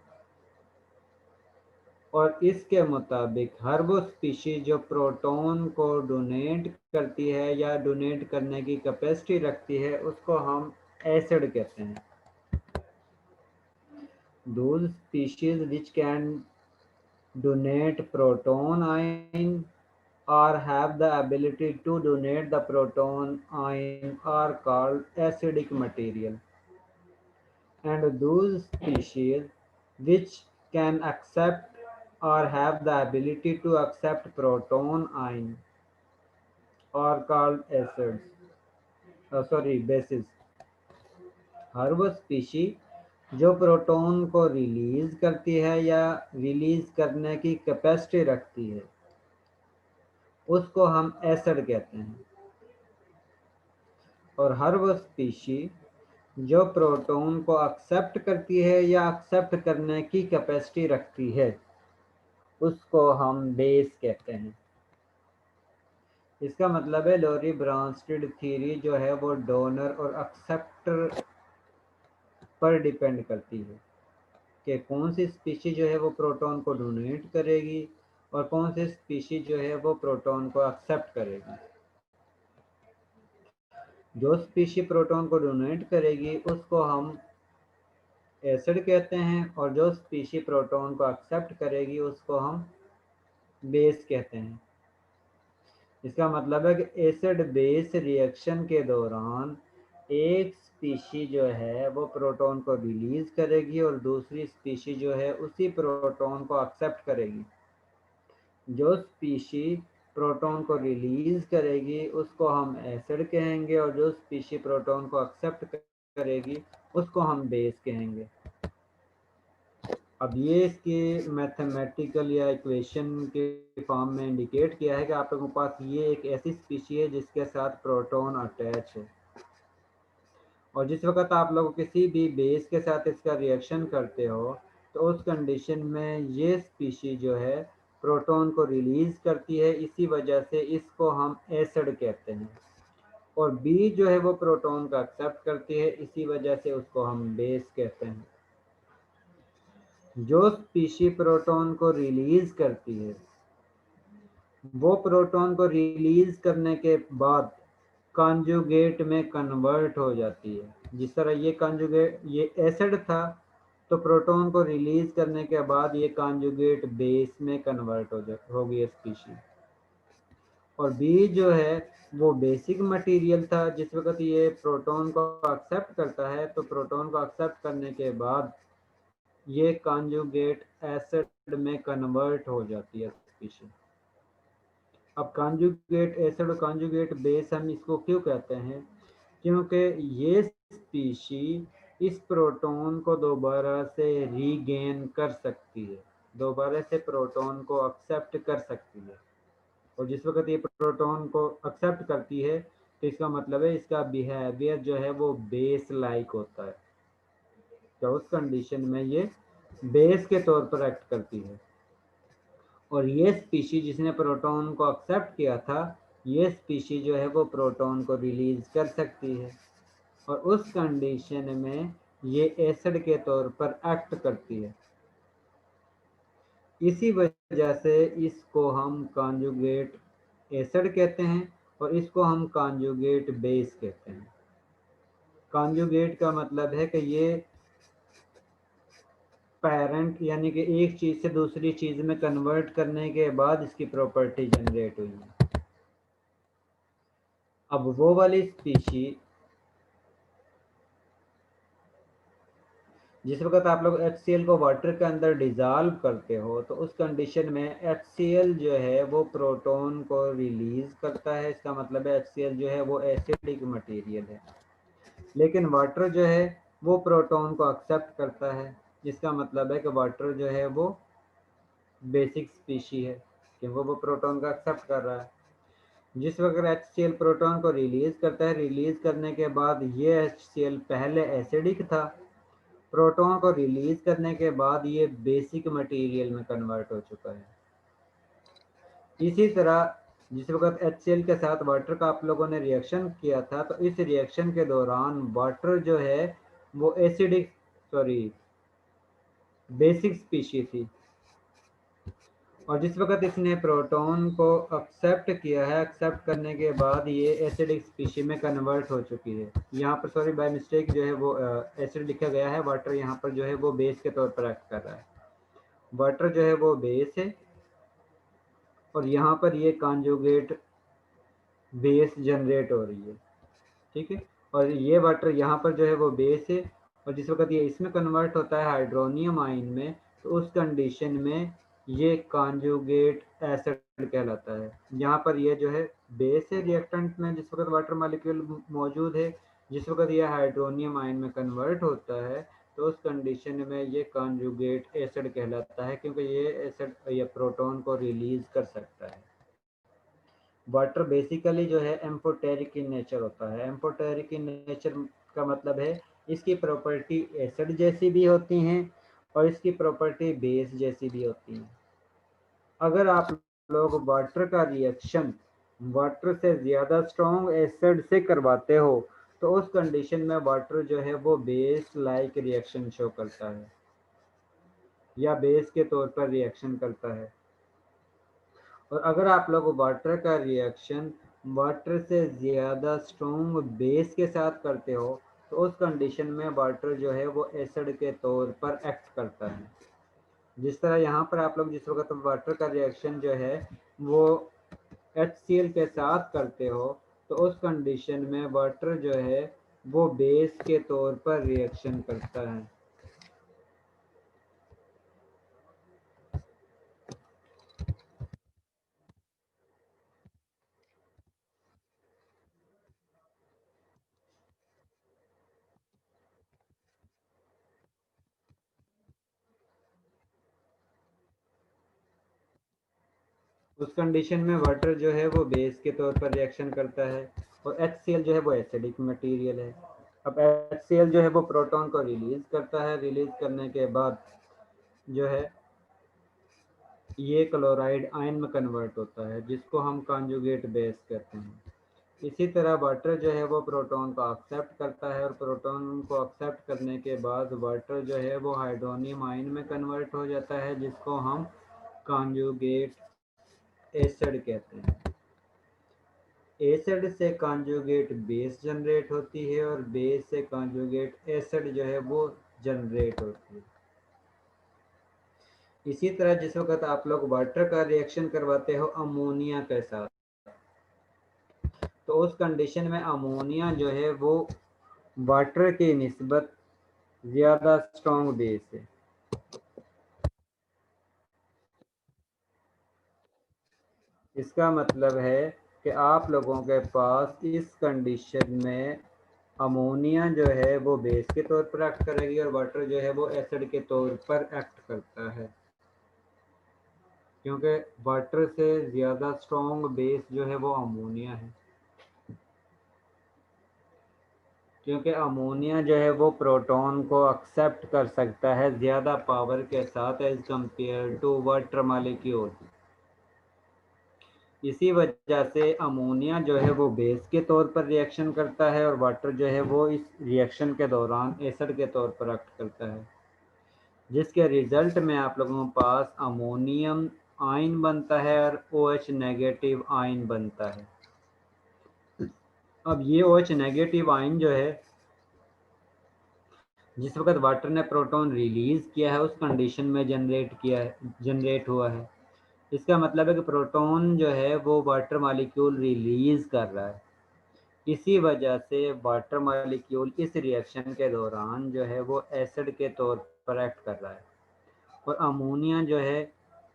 और इसके मुताबिक हर वो स्पीशीज जो प्रोटॉन को डोनेट करती है या डोनेट करने की कैपेसिटी रखती है उसको हम एसिड कहते हैं। Those species which can donate proton ion or have the ability to donate the proton ion are called acidic material, and those species which can accept or have the ability to accept proton ion are called acids. Bases. हर वो species जो proton को release करती है या release करने की capacity रखती है उसको हम एसिड कहते हैं, और हर वो स्पीशी जो प्रोटॉन को एक्सेप्ट करती है या एक्सेप्ट करने की कैपेसिटी रखती है उसको हम बेस कहते हैं। इसका मतलब है लॉरी ब्रांस्टेड थ्योरी जो है वो डोनर और एक्सेप्टर पर डिपेंड करती है कि कौन सी स्पीशी जो है वो प्रोटॉन को डोनेट करेगी और कौन सी स्पीशी जो है वो प्रोटॉन को एक्सेप्ट करेगी। जो स्पीशी प्रोटॉन को डोनेट करेगी उसको हम एसिड कहते हैं, और जो स्पीशी प्रोटॉन को एक्सेप्ट करेगी उसको हम बेस कहते हैं। इसका मतलब है कि एसिड बेस रिएक्शन के दौरान एक स्पीशी जो है वो प्रोटॉन को रिलीज करेगी और दूसरी स्पीशी जो है उसी प्रोटॉन को एक्सेप्ट करेगी। जो स्पीशी प्रोटॉन को रिलीज करेगी उसको हम एसिड कहेंगे, और जो स्पीशी प्रोटॉन को एक्सेप्ट करेगी उसको हम बेस कहेंगे। अब ये इसके मैथमेटिकल या इक्वेशन के फॉर्म में इंडिकेट किया है कि आप लोगों के पास ये एक ऐसी स्पीशी है जिसके साथ प्रोटॉन अटैच है, और जिस वक्त आप लोग किसी भी बेस के साथ इसका रिएक्शन करते हो तो उस कंडीशन में ये स्पीशी जो है प्रोटॉन को रिलीज करती है, इसी वजह से इसको हम एसिड कहते हैं, और बी जो है वो प्रोटॉन का एक्सेप्ट करती है, इसी वजह से उसको हम बेस कहते हैं। जो स्पीशी प्रोटॉन को रिलीज करती है वो प्रोटॉन को रिलीज करने के बाद कॉन्जुगेट में कन्वर्ट हो जाती है। जिस तरह ये कॉन्जुगेट, ये एसिड था तो प्रोटॉन को रिलीज करने के बाद ये कॉन्जुगेट बेस में कन्वर्ट होगी स्पीशी, और बी जो है वो बेसिक मटेरियल था। जिस वक्त ये प्रोटॉन को एक्सेप्ट करता है तो प्रोटॉन को एक्सेप्ट करने के बाद ये कॉन्जुगेट एसिड में कन्वर्ट हो जाती है स्पीशी। अब कॉन्जुगेट एसिड और कॉन्जुगेट बेस हम इसको क्यों कहते हैं? क्योंकि ये स्पीशी इस प्रोटॉन को दोबारा से रीगेन कर सकती है, दोबारा से प्रोटॉन को एक्सेप्ट कर सकती है, और जिस वक्त ये प्रोटॉन को एक्सेप्ट करती है तो इसका मतलब है इसका बिहेवियर जो है वो बेस लाइक होता है, तो उस कंडीशन में ये बेस के तौर पर एक्ट करती है। और ये स्पीशी जिसने प्रोटॉन को एक्सेप्ट किया था, ये स्पीशी जो है वो प्रोटॉन को रिलीज कर सकती है, और उस कंडीशन में ये एसिड के तौर पर एक्ट करती है। इसी वजह से इसको हम कॉन्जुगेट एसिड कहते हैं और इसको हम कॉन्जुगेट बेस कहते हैं। कॉन्जुगेट का मतलब है कि ये पेरेंट यानी कि एक चीज से दूसरी चीज में कन्वर्ट करने के बाद इसकी प्रॉपर्टी जनरेट हुई है। अब वो वाली स्पीशी जिस वक्त आप लोग HCl को वाटर के अंदर डिजॉल्व करते हो तो उस कंडीशन में HCl जो है वो प्रोटॉन को रिलीज करता है। इसका मतलब है HCl जो है वो एसिडिक मटेरियल है, लेकिन वाटर जो है वो प्रोटॉन को एक्सेप्ट करता है। इसका मतलब है कि वाटर जो है वो बेसिक स्पीशी है क्योंकि वो प्रोटॉन का एक्सेप्ट कर रहा है। जिस वक्त HCl प्रोटॉन को रिलीज करता है, रिलीज करने के बाद ये HCl पहले एसिडिक था, प्रोटॉन को रिलीज करने के बाद ये बेसिक मटेरियल में कन्वर्ट हो चुका है। इसी तरह जिस वक्त HCl के साथ वाटर का आप लोगों ने रिएक्शन किया था तो इस रिएक्शन के दौरान वाटर जो है वो बेसिक स्पीशी थी, और जिस वक्त इसने प्रोटॉन को एक्सेप्ट किया है, एक्सेप्ट करने के बाद ये एसिडिक स्पीशी में कन्वर्ट हो चुकी है। यहाँ पर बाय मिस्टेक जो है वो एसिड लिखा गया है, वाटर यहाँ पर जो है वो बेस के तौर पर एक्ट कर रहा है। वाटर जो है वो बेस है और यहाँ पर ये कॉन्जुगेट बेस जनरेट हो रही है, ठीक है। और ये वाटर यहाँ पर जो है वो बेस है और जिस वक्त ये इसमें कन्वर्ट होता है हाइड्रोनियम आयन में तो उस कंडीशन में ये कॉन्जुगेट एसिड कहलाता है। यहाँ पर ये जो है बेस है रिएक्टेंट में जिस वक्त वाटर मॉलिक्यूल मौजूद है, जिस वक्त ये हाइड्रोनियम आयन में कन्वर्ट होता है तो उस कंडीशन में ये कॉन्जुगेट एसिड कहलाता है क्योंकि ये एसिड या प्रोटॉन को रिलीज कर सकता है। वाटर बेसिकली जो है एम्फोटेरिक इन नेचर होता है। एम्फोटेरिक इन नेचर का मतलब है इसकी प्रॉपर्टी एसिड जैसी भी होती हैं और इसकी प्रॉपर्टी बेस जैसी भी होती हैं। अगर आप लोग वाटर का रिएक्शन वाटर से ज़्यादा स्ट्रॉन्ग एसिड से करवाते हो तो उस कंडीशन में वाटर जो है वो बेस लाइक रिएक्शन शो करता है या बेस के तौर पर रिएक्शन करता है। और अगर आप लोग वाटर का रिएक्शन वाटर से ज़्यादा स्ट्रॉन्ग बेस के साथ करते हो तो उस कंडीशन में वाटर जो है वो एसिड के तौर पर एक्ट करता है। जिस तरह यहाँ पर आप लोग जिस वक्त वाटर का रिएक्शन जो है वो HCl के साथ करते हो तो उस कंडीशन में वाटर जो है वो बेस के तौर पर रिएक्शन करता है। उस कंडीशन में वाटर जो है वो बेस के तौर पर रिएक्शन करता है और HCl जो है वो एसिडिक मटेरियल है। अब HCl जो है वो प्रोटॉन को रिलीज करता है, रिलीज करने के बाद जो है ये क्लोराइड आयन में कन्वर्ट होता है जिसको हम कॉन्जुगेट बेस कहते हैं। इसी तरह वाटर जो है वो प्रोटॉन को एक्सेप्ट करता है और प्रोटॉन को एक्सेप्ट करने के बाद वाटर जो है वो हाइड्रोनियम आयन में कन्वर्ट हो जाता है जिसको हम कॉन्जुगेट एसिड कहते हैं। एसिड से कॉन्जुगेट बेस जनरेट होती है और बेस से कॉन्जुगेट एसिड जो है वो जनरेट होती है। इसी तरह जिस वक्त आप लोग वाटर का रिएक्शन करवाते हो अमोनिया के साथ तो उस कंडीशन में अमोनिया जो है वो वाटर की निस्बत ज़्यादा स्ट्रॉन्ग बेस है। इसका मतलब है कि आप लोगों के पास इस कंडीशन में अमोनिया जो है वो बेस के तौर पर एक्ट करेगी और वाटर जो है वो एसिड के तौर पर एक्ट करता है क्योंकि वाटर से ज़्यादा स्ट्रॉन्ग बेस जो है वो अमोनिया है। क्योंकि अमोनिया जो है वो प्रोटॉन को एक्सेप्ट कर सकता है ज़्यादा पावर के साथ as compare to water molecule. इसी वजह से अमोनिया जो है वो बेस के तौर पर रिएक्शन करता है और वाटर जो है वो इस रिएक्शन के दौरान एसिड के तौर पर एक्ट करता है जिसके रिजल्ट में आप लोगों के पास अमोनियम आयन बनता है और OH नेगेटिव आयन बनता है। अब ये OH नेगेटिव आयन जो है जिस वक्त वाटर ने प्रोटॉन रिलीज किया है उस कंडीशन में जनरेट हुआ है। इसका मतलब है कि प्रोटॉन जो है वो वाटर मॉलिक्यूल रिलीज कर रहा है। इसी वजह से वाटर मॉलिक्यूल इस रिएक्शन के दौरान जो है वो एसिड के तौर पर एक्ट कर रहा है। और अमोनिया जो है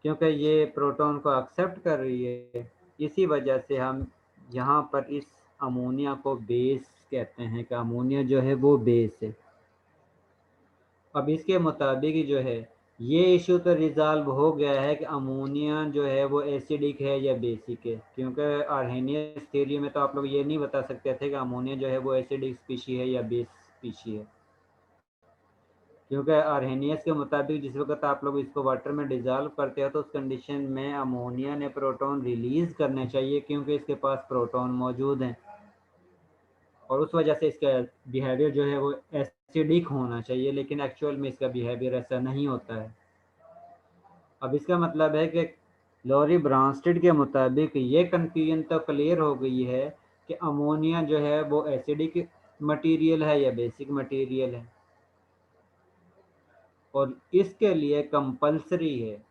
क्योंकि ये प्रोटॉन को एक्सेप्ट कर रही है, इसी वजह से हम यहाँ पर इस अमोनिया को बेस कहते हैं कि अमोनिया जो है वो बेस है। अब इसके मुताबिक जो है ये इशू तो रिजॉल्व हो गया है कि अमोनिया जो है वो एसिडिक है या बेसिक है, क्योंकि आर्हेनियस थ्योरी में तो आप लोग ये नहीं बता सकते थे कि अमोनिया जो है वो एसिडिक स्पीशी है या बेस स्पीशी है, क्योंकि आर्हेनियस के मुताबिक जिस वक्त आप लोग इसको वाटर में डिजॉल्व करते हो तो उस कंडीशन में अमोनिया ने प्रोटॉन रिलीज करने चाहिए, क्योंकि इसके पास प्रोटॉन मौजूद हैं और उस वजह से इसका बिहेवियर जो है वो एसिडिक होना चाहिए, लेकिन एक्चुअल में इसका बिहेवियर ऐसा नहीं होता है। अब इसका मतलब है कि लॉरी ब्रांस्टेड के मुताबिक ये कंफ्यूजन तो क्लियर हो गई है कि अमोनिया जो है वो एसिडिक मटेरियल है या बेसिक मटेरियल है, और इसके लिए कंपलसरी है,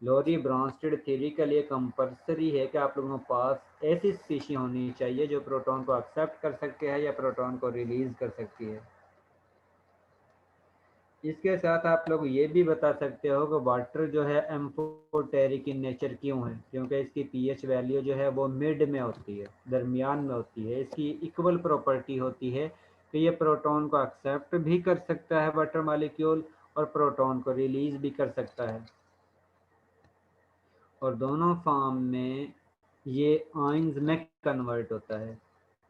लॉरी ब्रांस्टेड थ्योरी के लिए कंपलसरी है कि आप लोगों के पास ऐसी स्पीशी होनी चाहिए जो प्रोटॉन को एक्सेप्ट कर सकते हैं या प्रोटॉन को रिलीज कर सकती है। इसके साथ आप लोग ये भी बता सकते हो कि वाटर जो है एम्फोटेरिक इन नेचर क्यों है, क्योंकि इसकी पीएच वैल्यू जो है वो मिड में होती है, दरमियान में होती है। इसकी इक्वल प्रॉपर्टी होती है कि ये प्रोटॉन को एक्सेप्ट भी कर सकता है वाटर मॉलिक्यूल और प्रोटॉन को रिलीज भी कर सकता है, और दोनों फॉर्म में ये आयंस में कन्वर्ट होता है।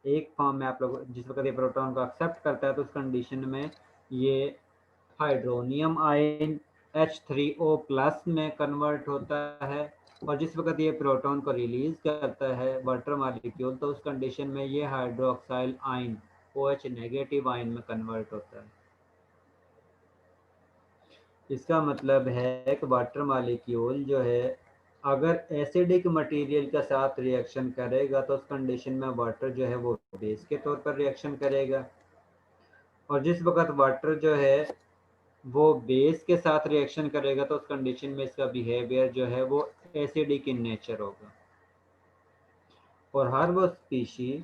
एक फॉर्म में आप लोग जिस वक्त ये प्रोटॉन को एक्सेप्ट करता है तो उस कंडीशन में ये हाइड्रोनियम आयन H3O+ में कन्वर्ट होता है, और जिस वक्त ये प्रोटॉन को रिलीज करता है वाटर मॉलिक्यूल तो उस कंडीशन में ये हाइड्रोक्साइल आयन OH- आयन में कन्वर्ट होता है। इसका मतलब है कि वाटर मॉलिक्यूल जो है अगर एसिडिक मटेरियल के साथ रिएक्शन करेगा तो उस कंडीशन में वाटर जो है वो बेस के तौर पर रिएक्शन करेगा, और जिस वक्त वाटर जो है वो बेस के साथ रिएक्शन करेगा तो उस कंडीशन में इसका बिहेवियर जो है वो एसिडिक इन नेचर होगा। और हर वो स्पीशी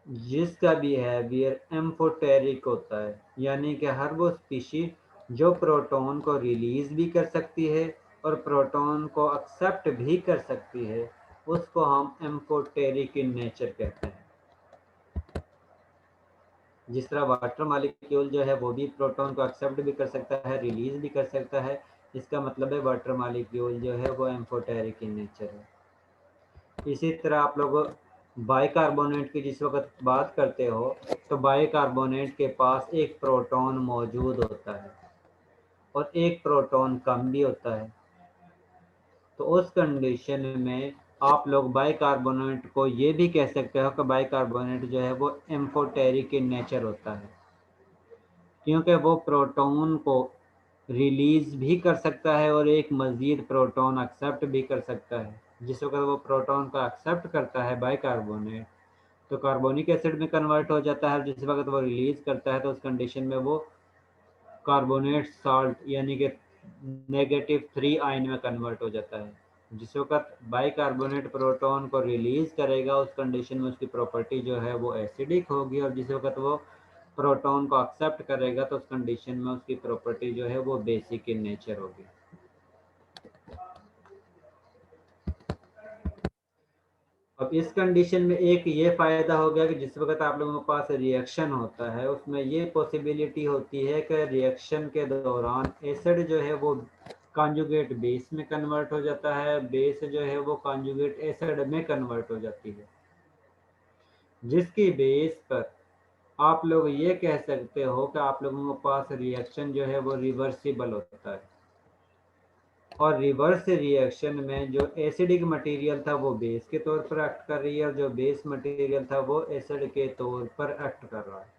जिसका बिहेवियर एम्फोटेरिक होता है, यानी कि हर वो स्पीशी जो प्रोटॉन को रिलीज भी कर सकती है और प्रोटॉन को एक्सेप्ट भी कर सकती है, उसको हम एम्फोटेरिक इन नेचर कहते हैं। जिस तरह वाटर मॉलिक्यूल जो है वो भी प्रोटॉन को एक्सेप्ट भी कर सकता है, रिलीज भी कर सकता है, इसका मतलब है वाटर मॉलिक्यूल जो है वो एम्फोटेरिक इन नेचर है। इसी तरह आप लोग बाइकार्बोनेट की जिस वक्त बात करते हो तो बाइकार्बोनेट के पास एक प्रोटॉन मौजूद होता है और एक प्रोटॉन कम भी होता है, तो उस कंडीशन में आप लोग बाइकार्बोनेट को ये भी कह सकते हो कि बाइकार्बोनेट जो है वो एम्फोटेरिक इन नेचर होता है, क्योंकि वो प्रोटॉन को रिलीज भी कर सकता है और एक मज़ीद प्रोटॉन एक्सेप्ट भी कर सकता है। जिस वक्त वो प्रोटॉन को एक्सेप्ट करता है बाइकार्बोनेट तो कार्बोनिक एसिड में कन्वर्ट हो जाता है, जिस वक्त वो रिलीज करता है तो उस कंडीशन में वो कार्बोनेट साल्ट यानी कि -3 आयन में कन्वर्ट हो जाता है। जिस वक्त बाइकार्बोनेट प्रोटॉन को रिलीज करेगा उस कंडीशन में उसकी प्रॉपर्टी जो है वो एसिडिक होगी, और जिस वक्त वो प्रोटॉन को एक्सेप्ट करेगा तो उस कंडीशन में उसकी प्रॉपर्टी जो है वो बेसिक इन नेचर होगी। अब इस कंडीशन में एक ये फ़ायदा हो गया कि जिस वक्त आप लोगों के पास रिएक्शन होता है उसमें ये पॉसिबिलिटी होती है कि रिएक्शन के दौरान एसिड जो है वो कॉन्जुगेट बेस में कन्वर्ट हो जाता है, बेस जो है वो कॉन्जुगेट एसिड में कन्वर्ट हो जाती है, जिसकी बेस पर आप लोग ये कह सकते हो कि आप लोगों के पास रिएक्शन जो है वो रिवर्सिबल होता है, और रिवर्स रिएक्शन में जो एसिडिक मटेरियल था वो बेस के तौर पर एक्ट कर रही है और जो बेस मटेरियल था वो एसिड के तौर पर एक्ट कर रहा है।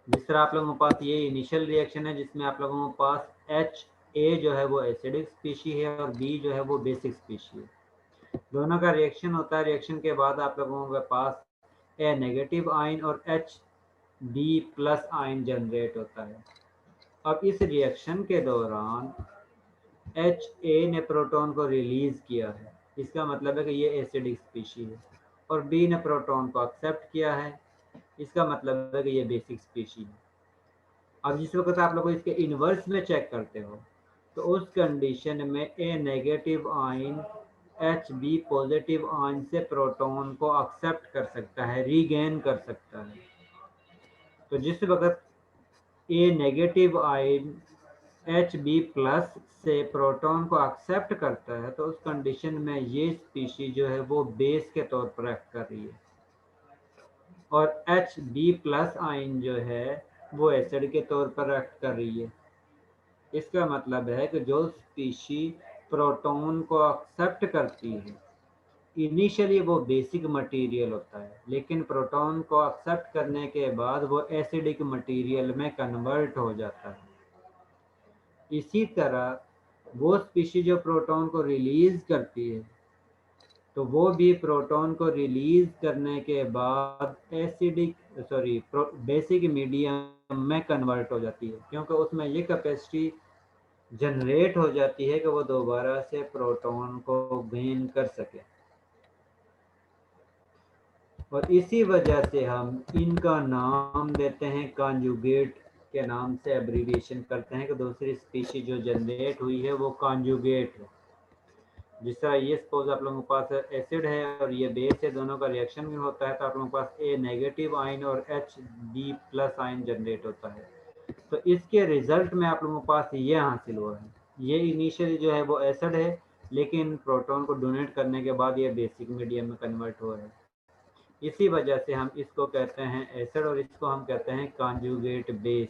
जिस तरह आप लोगों के पास ये इनिशियल रिएक्शन है जिसमें आप लोगों के पास HA जो है वो एसिडिक स्पीशी है और B जो है वो बेसिक स्पीशी है। दोनों का रिएक्शन होता है, रिएक्शन के बाद आप लोगों के पास A- आयन और HB+ आयन जनरेट होता है। अब इस रिएक्शन के दौरान HA ने प्रोटॉन को रिलीज किया है, इसका मतलब है कि ये एसिडिक स्पीशी है, और बी ने प्रोटॉन को एक्सेप्ट किया है, इसका मतलब है कि ये बेसिक स्पीशीज है। अब जिस वक्त आप लोग इसके इन्वर्स में चेक करते हो तो उस कंडीशन में A negative ion H B positive ion से प्रोटॉन को एक्सेप्ट कर सकता है, रीगेन कर सकता है। तो जिस वक्त A negative ion H B plus से प्रोटॉन को एक्सेप्ट करता है तो उस कंडीशन में ये स्पीशीज जो है वो बेस के तौर पर एक्ट कर रही है, और एच बी प्लस आयन जो है वो एसिड के तौर पर एक्ट कर रही है। इसका मतलब है कि जो स्पीशी प्रोटॉन को एक्सेप्ट करती है इनिशियली वो बेसिक मटेरियल होता है, लेकिन प्रोटॉन को एक्सेप्ट करने के बाद वो एसिडिक मटेरियल में कन्वर्ट हो जाता है। इसी तरह वो स्पीशी जो प्रोटॉन को रिलीज करती है तो वो भी प्रोटॉन को रिलीज करने के बाद बेसिक मीडियम में कन्वर्ट हो जाती है, क्योंकि उसमें ये कैपेसिटी जनरेट हो जाती है कि वो दोबारा से प्रोटॉन को गेन कर सके। और इसी वजह से हम इनका नाम देते हैं कॉन्जुगेट के नाम से एब्रीविएशन करते हैं कि दूसरी स्पीशीज जो जनरेट हुई है वो कॉन्जुगेट है। जिसका ये सपोज आप लोगों के पास एसिड है और ये बेस है, दोनों का रिएक्शन भी होता है तो आप लोगों के पास ए नेगेटिव आयन और H B plus ion generate होता है। तो इसके रिजल्ट में आप लोगों के पास ये हासिल हुआ है, ये इनिशियली जो है वो एसिड है लेकिन प्रोटॉन को डोनेट करने के बाद ये बेसिक मीडियम में कन्वर्ट हुआ है। इसी वजह से हम इसको कहते हैं एसिड और इसको हम कहते हैं कॉन्जुगेट बेस,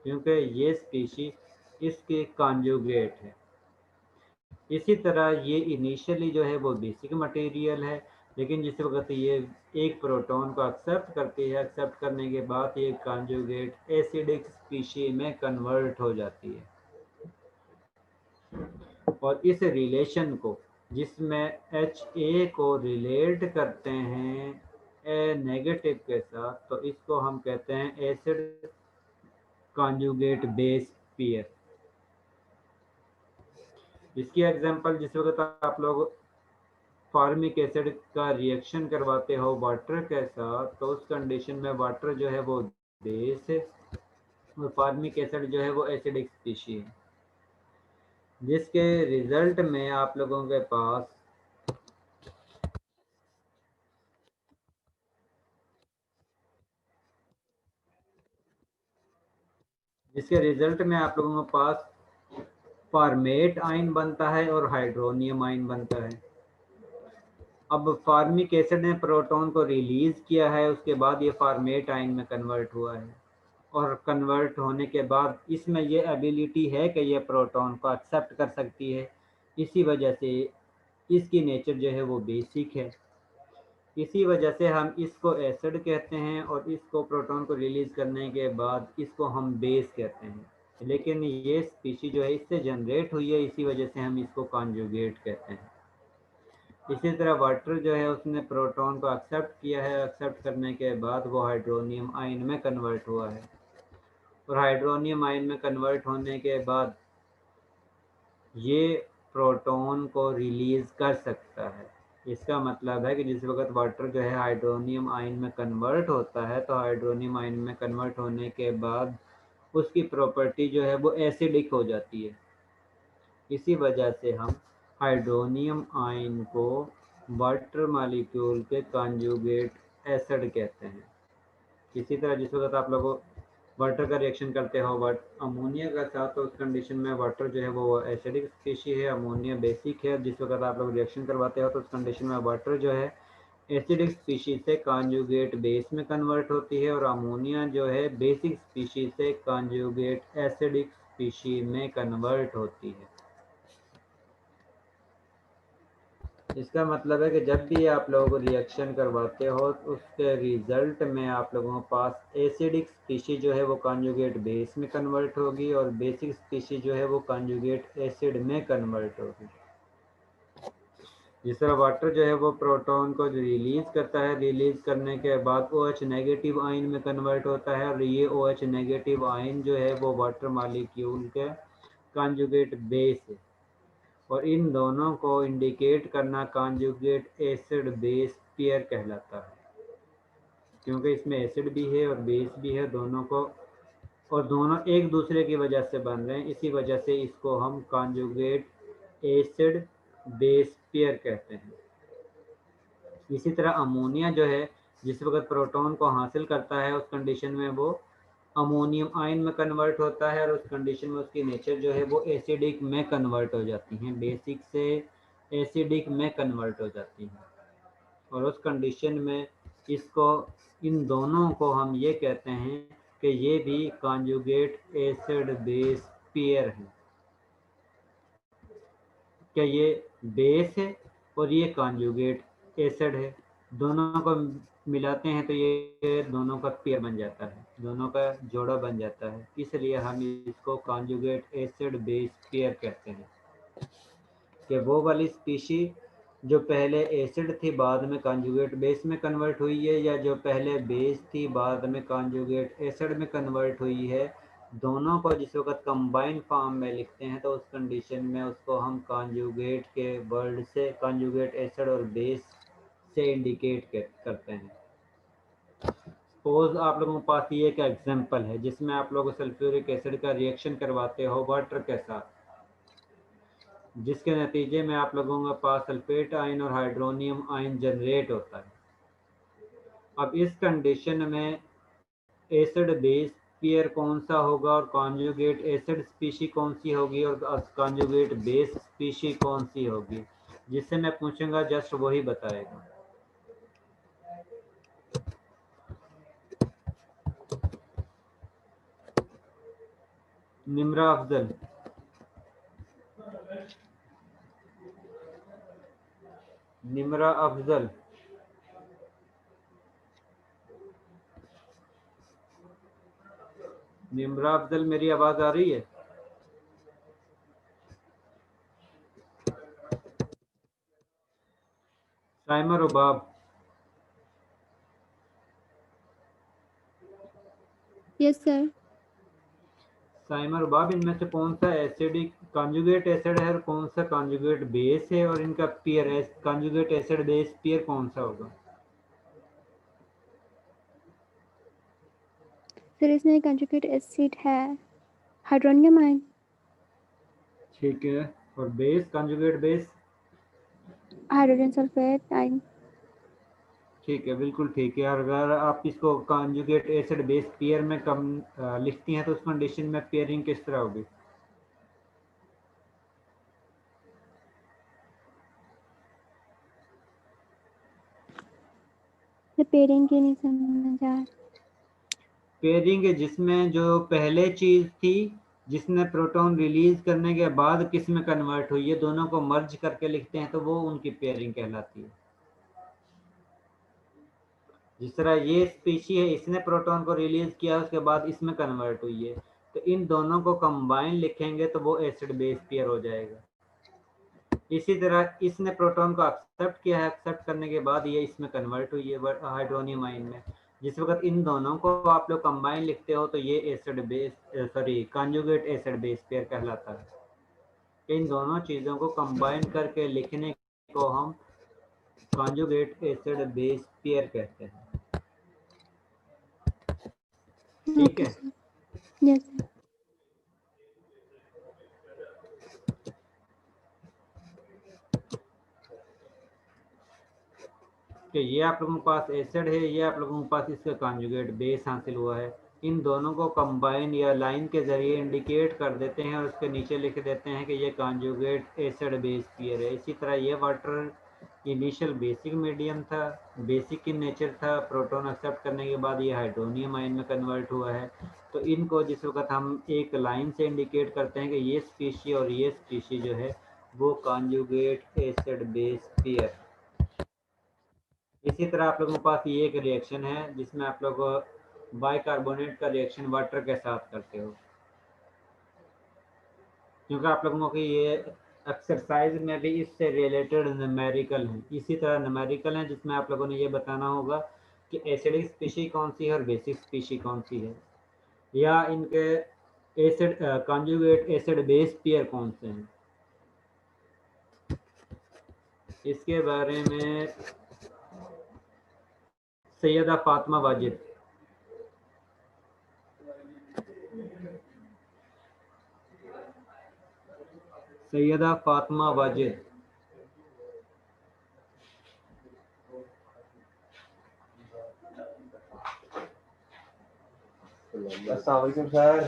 क्योंकि ये स्पीशी इसके कॉन्जुगेट है। इसी तरह ये इनिशियली जो है वो बेसिक मटेरियल है, लेकिन जिस वक्त ये एक प्रोटॉन को एक्सेप्ट करती है, एक्सेप्ट करने के बाद ये कॉन्जुगेट एसिडिक स्पीशी में कन्वर्ट हो जाती है। और इस रिलेशन को जिसमें HA को रिलेट करते हैं ए नेगेटिव के साथ, तो इसको हम कहते हैं एसिड कॉन्जुगेट बेस पेयर। इसकी एग्जांपल जिस वक्त आप लोग फॉर्मिक एसिड का रिएक्शन करवाते हो वाटर के साथ तो उस कंडीशन में वाटर जो है वो बेस है और फॉर्मिक एसिड जो है वो एसिडिक स्पीशी है, जिसके रिजल्ट में आप लोगों के पास फॉर्मेट आयन बनता है और हाइड्रोनियम आयन बनता है। अब फॉर्मिक एसिड ने प्रोटॉन को रिलीज किया है, उसके बाद ये फॉर्मेट आयन में कन्वर्ट हुआ है और कन्वर्ट होने के बाद इसमें ये एबिलिटी है कि ये प्रोटॉन को एक्सेप्ट कर सकती है, इसी वजह से इसकी नेचर जो है वो बेसिक है। इसी वजह से हम इसको एसिड कहते हैं और इसको प्रोटॉन को रिलीज करने के बाद इसको हम बेस कहते हैं, लेकिन ये स्पीशी जो है इससे जनरेट हुई है, इसी वजह से हम इसको कॉन्जुगेट कहते हैं। इसी तरह वाटर जो है उसने प्रोटॉन को एक्सेप्ट किया है, एक्सेप्ट करने के बाद वो हाइड्रोनियम आयन में कन्वर्ट हुआ है और हाइड्रोनियम आयन में कन्वर्ट होने के बाद ये प्रोटॉन को रिलीज कर सकता है। इसका मतलब है कि जिस वक्त वाटर जो है हाइड्रोनियम आयन में कन्वर्ट होता है तो हाइड्रोनियम आयन में कन्वर्ट होने के बाद उसकी प्रॉपर्टी जो है वो एसिडिक हो जाती है। इसी वजह से हम हाइड्रोनियम आयन को वाटर मॉलिक्यूल के कॉन्जुगेट एसिड कहते हैं। इसी तरह जिस वक्त आप लोग वाटर का रिएक्शन करते हो अमोनिया का साथ, तो उस कंडीशन में वाटर जो है वो एसिडिक स्पीशी है, अमोनिया बेसिक है। जिस वक्त आप लोग रिएक्शन करवाते हो तो उस कंडीशन में वाटर जो है एसिडिक स्पीशी से कॉन्जुगेट बेस में कन्वर्ट होती है और अमोनिया जो है बेसिक स्पीशी से कॉन्जुगेट एसिडिक स्पीशी में कन्वर्ट होती है। इसका मतलब है कि जब भी आप लोग रिएक्शन करवाते हो तो उसके रिजल्ट में आप लोगों के पास एसिडिक स्पीशी जो है वो कॉन्जुगेट बेस में कन्वर्ट होगी और बेसिक स्पीशी जो है वो कॉन्जुगेट एसिड में कन्वर्ट होगी। जिस तरह वाटर जो है वो प्रोटॉन को रिलीज करता है, रिलीज करने के बाद OH नेगेटिव आयन में कन्वर्ट होता है और ये OH नेगेटिव आयन जो है वो वाटर मॉलिक्यूल के कॉन्जुगेट बेस है और इन दोनों को इंडिकेट करना कॉन्जुगेट एसिड बेस पेयर कहलाता है, क्योंकि इसमें एसिड भी है और बेस भी है, दोनों को, और दोनों एक दूसरे की वजह से बन रहे हैं, इसी वजह से इसको हम कॉन्जुगेट एसिड बेस पेयर कहते हैं। इसी तरह अमोनिया जो है, जिस वक्त प्रोटॉन को हासिल करता है उस कंडीशन में वो अमोनियम आयन में कन्वर्ट होता है, और उस कंडीशन में उसकी नेचर जो है वो एसिडिक में कन्वर्ट हो जाती हैं, बेसिक से एसिडिक में कन्वर्ट हो जाती हैं, और उस कंडीशन में इसको, इन दोनों को हम ये कहते हैं कि ये भी कॉन्जुगेट एसिड बेस पेयर हैं, क्या ये बेस है और ये कॉन्जुगेट एसिड है, दोनों को मिलाते हैं तो ये दोनों का पेयर बन जाता है, दोनों का जोड़ा बन जाता है, इसलिए हम इसको कॉन्जुगेट एसिड बेस पेयर कहते हैं। कि वो वाली स्पीशी जो पहले एसिड थी बाद में कॉन्जुगेट बेस में कन्वर्ट हुई है, या जो पहले बेस थी बाद में कॉन्जुगेट एसिड में कन्वर्ट हुई है, दोनों को जिस वक्त कंबाइन फॉर्म में लिखते हैं तो उस कंडीशन में उसको हम कॉन्जुगेट के वर्ड से, कॉन्जुगेट एसिड और बेस से इंडिकेट करते हैं। सपोज आप लोगों के पास ये एक एग्जांपल है जिसमें आप लोग सल्फ्यूरिक एसिड का रिएक्शन करवाते हो वाटर के साथ, जिसके नतीजे में आप लोगों के पास सल्फेट आयन और हाइड्रोनियम आयन जनरेट होता है। अब इस कंडीशन में एसिड बेस पेयर कौन सा होगा और कॉन्जुगेट एसिड स्पीशी कौन सी होगी और कॉन्जुगेट बेस स्पीशी कौन सी होगी, जिससे मैं पूछूंगा जस्ट वही बताएगा। निम्रा अफजल, निम्रा अफजल, निम्रा अफजल, मेरी आवाज आ रही है? साइमर रुबाब, यस सर। साइमर रुबाब, इनमें से कौन सा एसिडिक कॉन्जुगेट एसिड है और कौन सा कॉन्जुगेट बेस है, और इनका पेयर है कॉन्जुगेट एसिड बेस पेयर कौन सा होगा? सर इसमें कंजुगेट एसिड है हाइड्रोनियम आयन। ठीक है, और base, conjugate base? Hydrogen sulphate ion. ठीक है, बिल्कुल ठीक है। और अगर आप इसको कॉन्जुगेट एसिड बेस पेयर में कम लिखती हैं तो उस कंडीशन में पेयरिंग किस तरह होगी? पेयरिंग की नहीं समझ आ। पेयरिंग है जिसमें जो पहले चीज थी जिसने प्रोटॉन रिलीज करने के बाद किस में कन्वर्ट हुई है, दोनों को मर्ज करके लिखते हैं तो वो उनकी पेयरिंग कहलाती है। जिस तरह ये स्पीशी है, इसने प्रोटॉन को रिलीज किया उसके बाद इसमें कन्वर्ट हुई है, तो इन दोनों को कंबाइन लिखेंगे तो वो एसिड बेस पेयर हो जाएगा। इसी तरह इसने प्रोटॉन को एक्सेप्ट किया है, एक्सेप्ट करने के बाद ये इसमें कन्वर्ट हुई है हाइड्रोनियम आयन में, जिस वक्त इन दोनों को आप लोग कंबाइन लिखते हो तो ये acid base conjugate acid base pair कहलाता है। इन दोनों चीज़ों को कंबाइन करके लिखने को हम कॉन्जुगेट एसिड बेस पेयर कहते हैं। ठीक है, यस सर। कि ये आप लोगों के पास एसिड है, ये आप लोगों के पास इसका कॉन्जुगेट बेस हासिल हुआ है, इन दोनों को कंबाइन या लाइन के जरिए इंडिकेट कर देते हैं और उसके नीचे लिख देते हैं कि ये कॉन्जुगेट एसिड बेस पेयर है। इसी तरह ये वाटर इनिशियल बेसिक मीडियम था, बेसिक इन नेचर था, प्रोटॉन एक्सेप्ट करने के बाद ये हाइड्रोनियम आयन में कन्वर्ट हुआ है, तो इनको जिस वक्त हम एक लाइन से इंडिकेट करते हैं कि ये स्पीशी और ये स्पीशी जो है वो कॉन्जुगेट एसिड बेस पेयर। इसी तरह आप लोगों के पास ये एक रिएक्शन है जिसमें आप लोग बाइकार्बोनेट का रिएक्शन वाटर के साथ करते हो, क्योंकि आप लोगों की ये एक्सरसाइज में भी इससे रिलेटेड न्यूमेरिकल है। इसी तरह न्यूमेरिकल है जिसमें आप लोगों ने ये बताना होगा कि एसिडिक स्पीशी कौन सी है और बेसिक स्पीशी कौन सी है, या इनके acid conjugate acid base pair कौन से हैं। इसके बारे में सैयदा फातिमा वाजिद। सैयदा फातिमा वाजिद। अस्सलाम वालेकुम सर।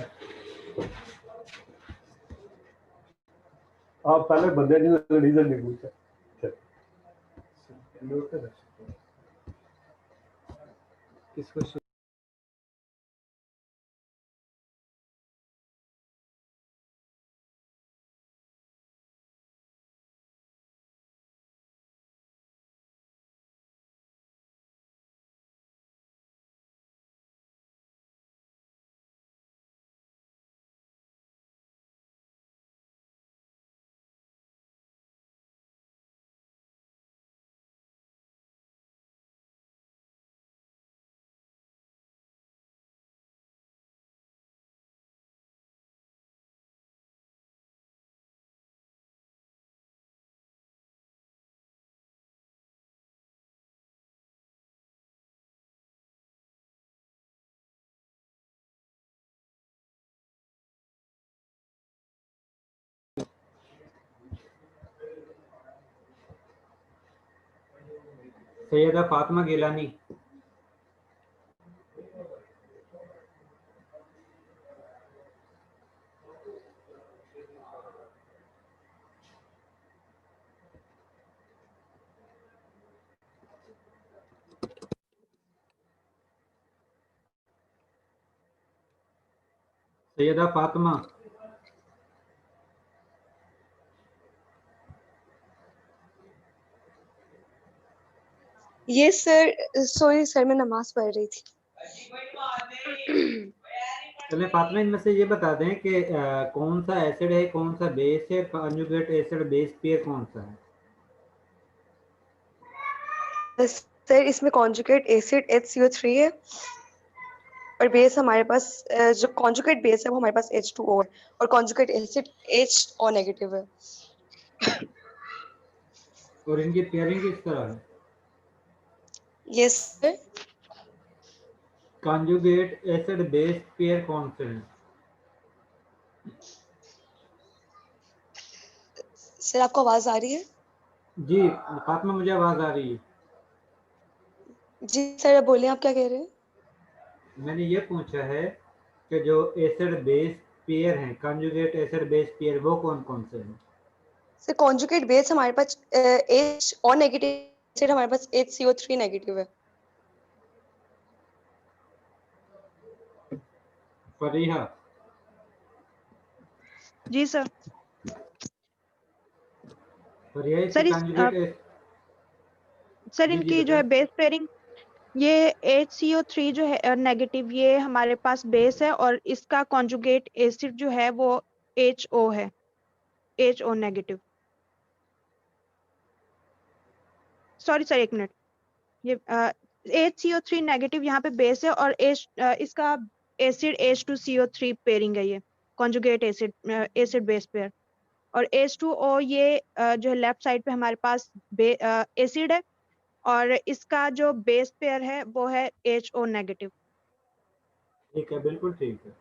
आप पहले बंदे नहीं रीजन नहीं पूछा। किसको सैयदा फातिमा गिलानी। सैयदा फातिमा। ये सर, सॉरी सर, मैं नमाज पढ़ रही थी। चलिए फातिमा, इनमें से ये बता दें कि कौन सा एसिड है, कौन सा बेस है, कॉन्जुगेट एसिड बेस पेयर कौन सा है? सर इसमें कॉन्जुगेट एसिड HCO3 है और बेस हमारे पास जो कॉन्जुगेट बेस है वो हमारे पास H2O है और कॉन्जुगेट एसिड HO नेगेटिव है। और इनकी पेयरिंग किस तरह है? Yes sir. Conjugate acid base pair कौन से हैं? सर आपको आवाज आ रही है? जी फातिमा, मुझे आवाज आ रही है। जी सर, बोलिए आप क्या कह रहे हैं? मैंने ये पूछा है कि जो एसिड बेस पेयर हैं, कॉन्जुगेट एसिड बेस पेयर, वो कौन कौन से हैं? सर कॉन्जुगेट बेस हमारे पास HO नेगेटिव, एसिड हमारे पास HCO3 नेगेटिव है। फरीहा। जी सर। फरीहा, इसकी सर कॉन्जुगेट सर जी जी इनकी जो है बताएं। बेस पेयरिंग, ये HCO3 जो है नेगेटिव, ये हमारे पास बेस है और इसका कॉन्जुगेट एसिड जो है वो HO है, HO नेगेटिव। सॉरी सर, एक मिनट, ये HCO3 नेगेटिव यहाँ पे बेस है और इसका एसिड H2CO3 पेयरिंग है, ये कॉन्जुगेट एसिड बेस पेयर। और H2O ये जो है लेफ्ट साइड पे हमारे पास एसिड है और इसका जो बेस पेयर है वो है HO नेगेटिव। ठीक है, बिल्कुल ठीक है।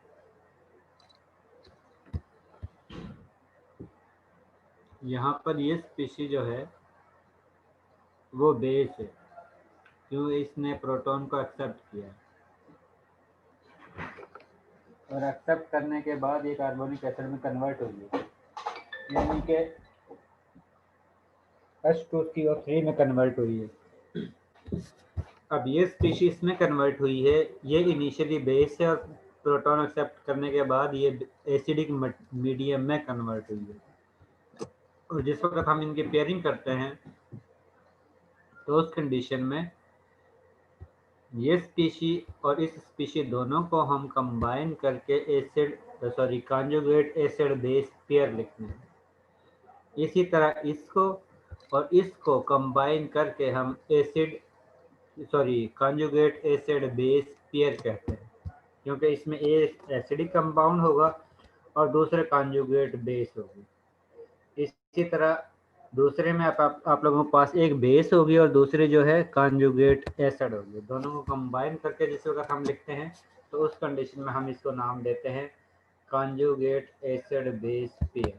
यहाँ पर ये स्पीशीज जो है वो बेस है, क्यों? इसने प्रोटॉन को एक्सेप्ट किया और एक्सेप्ट करने के बाद ये कार्बोनिक एसिड में कन्वर्ट हो गई, यानी कि H2CO3 में कन्वर्ट हुई है। अब ये स्पीशीज में कन्वर्ट हुई है, ये इनिशियली बेस है और प्रोटॉन एक्सेप्ट करने के बाद ये एसिडिक मीडियम में कन्वर्ट हुई है। और जिस वक्त हम इनकी पेयरिंग करते हैं तो उस कंडीशन में ये स्पीशी और इस स्पीशी दोनों को हम कंबाइन करके कॉन्जुगेट एसिड बेस पेयर लिखते हैं। इसी तरह इसको और इसको कंबाइन करके हम कॉन्जुगेट एसिड बेस पेयर कहते हैं, क्योंकि इसमें एक एसिडिक कंपाउंड होगा और दूसरे कॉन्जुगेट बेस होगी। इसी तरह दूसरे में आप लोगों के पास एक बेस होगी और दूसरी जो है कॉन्जुगेट एसिड होगी। दोनों को कंबाइन करके जिस वक्त हम लिखते हैं तो उस कंडीशन में हम इसको नाम देते हैं कॉन्जुगेट एसिड बेस पेयर।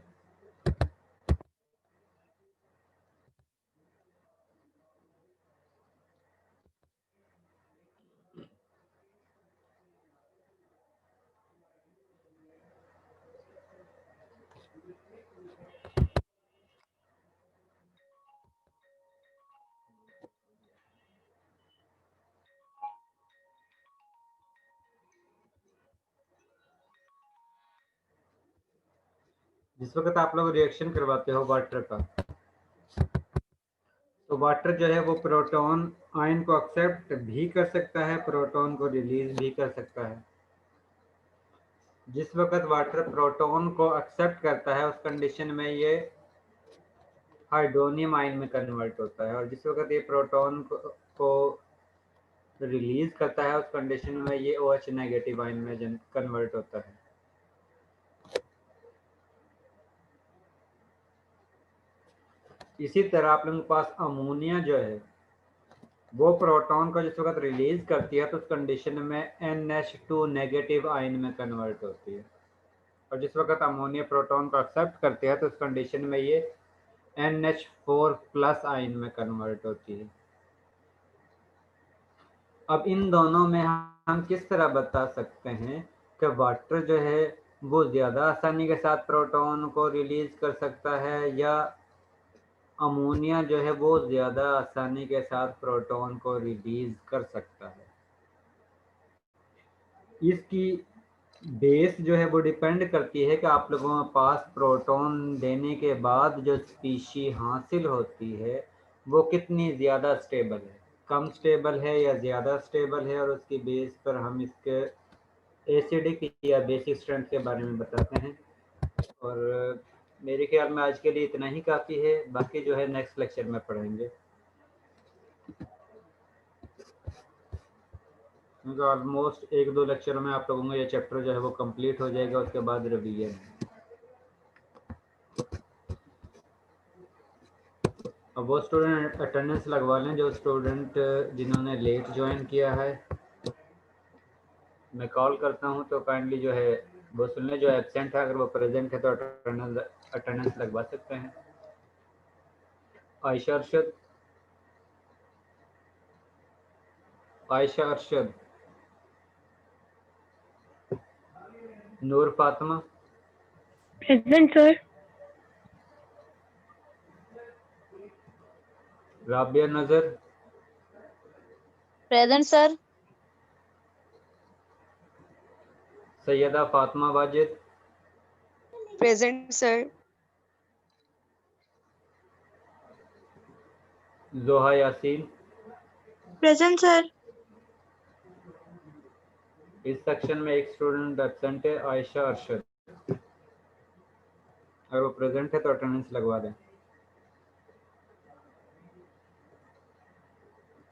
जिस वक्त आप लोग रिएक्शन करवाते हो वाटर का, तो वाटर जो है वो प्रोटॉन आयन को एक्सेप्ट भी कर सकता है, प्रोटॉन को रिलीज भी कर सकता है। जिस वक्त वाटर प्रोटॉन को एक्सेप्ट करता है उस कंडीशन में ये हाइड्रोनियम आयन में कन्वर्ट होता है, और जिस वक्त ये प्रोटॉन को रिलीज करता है उस कंडीशन में ये OH नेगेटिव आयन में कन्वर्ट होता है। इसी तरह आप लोगों के पास अमोनिया जो है वो प्रोटॉन को जिस वक्त रिलीज करती है तो उस कंडीशन में NH2 नेगेटिव आयन में कन्वर्ट होती है, और जिस वक्त अमोनिया प्रोटॉन को एक्सेप्ट करती है तो उस कंडीशन में ये NH4 प्लस आयन में कन्वर्ट होती है। अब इन दोनों में हम किस तरह बता सकते हैं कि वाटर जो है वो ज़्यादा आसानी के साथ प्रोटॉन को रिलीज कर सकता है या अमोनिया जो है वो ज़्यादा आसानी के साथ प्रोटॉन को रिलीज कर सकता है। इसकी बेस जो है वो डिपेंड करती है कि आप लोगों के पास प्रोटॉन देने के बाद जो स्पीशी हासिल होती है वो कितनी ज़्यादा स्टेबल है, कम स्टेबल है या ज़्यादा स्टेबल है, और उसकी बेस पर हम इसके एसिडिक या बेसिक स्ट्रेंथ के बारे में बताते हैं। और मेरे ख्याल में आज के लिए इतना ही काफ़ी है, बाकी जो है नेक्स्ट लेक्चर में पढ़ेंगे, क्योंकि ऑलमोस्ट 1-2 लेक्चरों में आप लोगों को ये चैप्टर जो है वो कंप्लीट हो जाएगा, उसके बाद रिवीजन। अब वो स्टूडेंट अटेंडेंस लगवा लें जो स्टूडेंट जिन्होंने लेट ज्वाइन किया है। मैं कॉल करता हूं तो काइंडली जो है वो सुन लें, जो एब्सेंट है अगर वो प्रेजेंट है तो अटेंडेंस लगवा सकते हैं। Ayesha Arshad, Ayesha Arshad, Noor Fatima, present sir. Rabia Nazar, present sir. Syeda Fatima Wajid, present sir. Zoha Yasin. Present sir. इस सेक्शन में एक स्टूडेंट एब्सेंट है, आयशा अरशद, अगर वो प्रेजेंट है तो अटेंडेंस लगवा दें।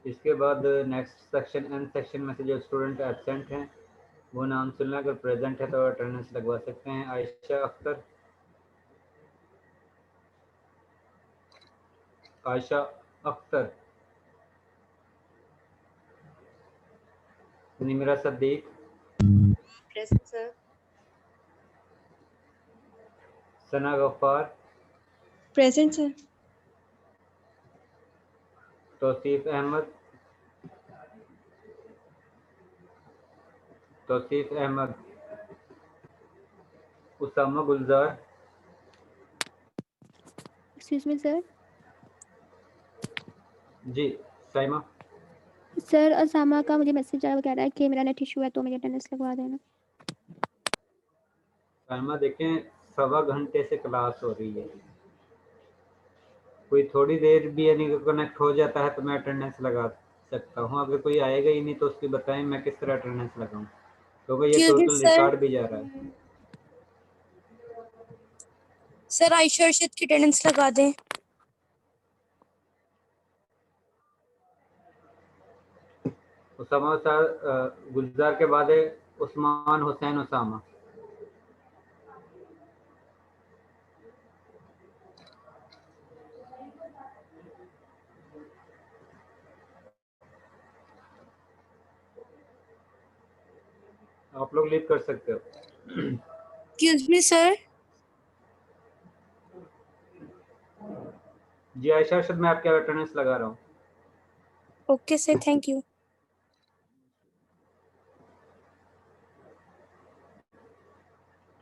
इसके बाद नेक्स्ट सेक्शन एन सेक्शन में से जो स्टूडेंट एब्सेंट हैं वो नाम सुन लें, अगर प्रेजेंट है तो अटेंडेंस लगवा सकते हैं। Ayesha Akhtar, Ayesha Akhtar, Nimra Siddiq, present sir. Sana Ghaffar, present sir. Tauseef Ahmed, Tauseef Ahmed, Usama Gulzar, excuse me sir. जी साइमा। सर असामा का मुझे मैसेज आया, वो कह रहा है कि मेरा नेट इशू है तो मुझे अटेंडेंस लगवा देना। साइमा देखें 1.25 घंटे से क्लास हो रही है, कोई थोड़ी देर भी यानी कनेक्ट हो जाता है तो मैं अटेंडेंस लगा सकता हूँ। अगर कोई आएगा ही नहीं तो उसकी बताएं मैं किस तरह अटेंडेंस लगाऊं, क्योंकि ये टोटल रिकॉर्ड भी जा रहा है। सर आयशा अरशद की अटेंडेंस लगा दें। उसामा गुलजार के बाद है उस्मान हुसैन उसामा। आप लोग लीव कर सकते हो। Excuse me sir. जी आयशा अरशद, मैं आपके अटेंडेंस लगा रहा हूँ। Okay sir, thank you.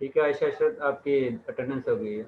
ठीक है आयशा अरशद, आपकी अटेंडेंस हो गई है।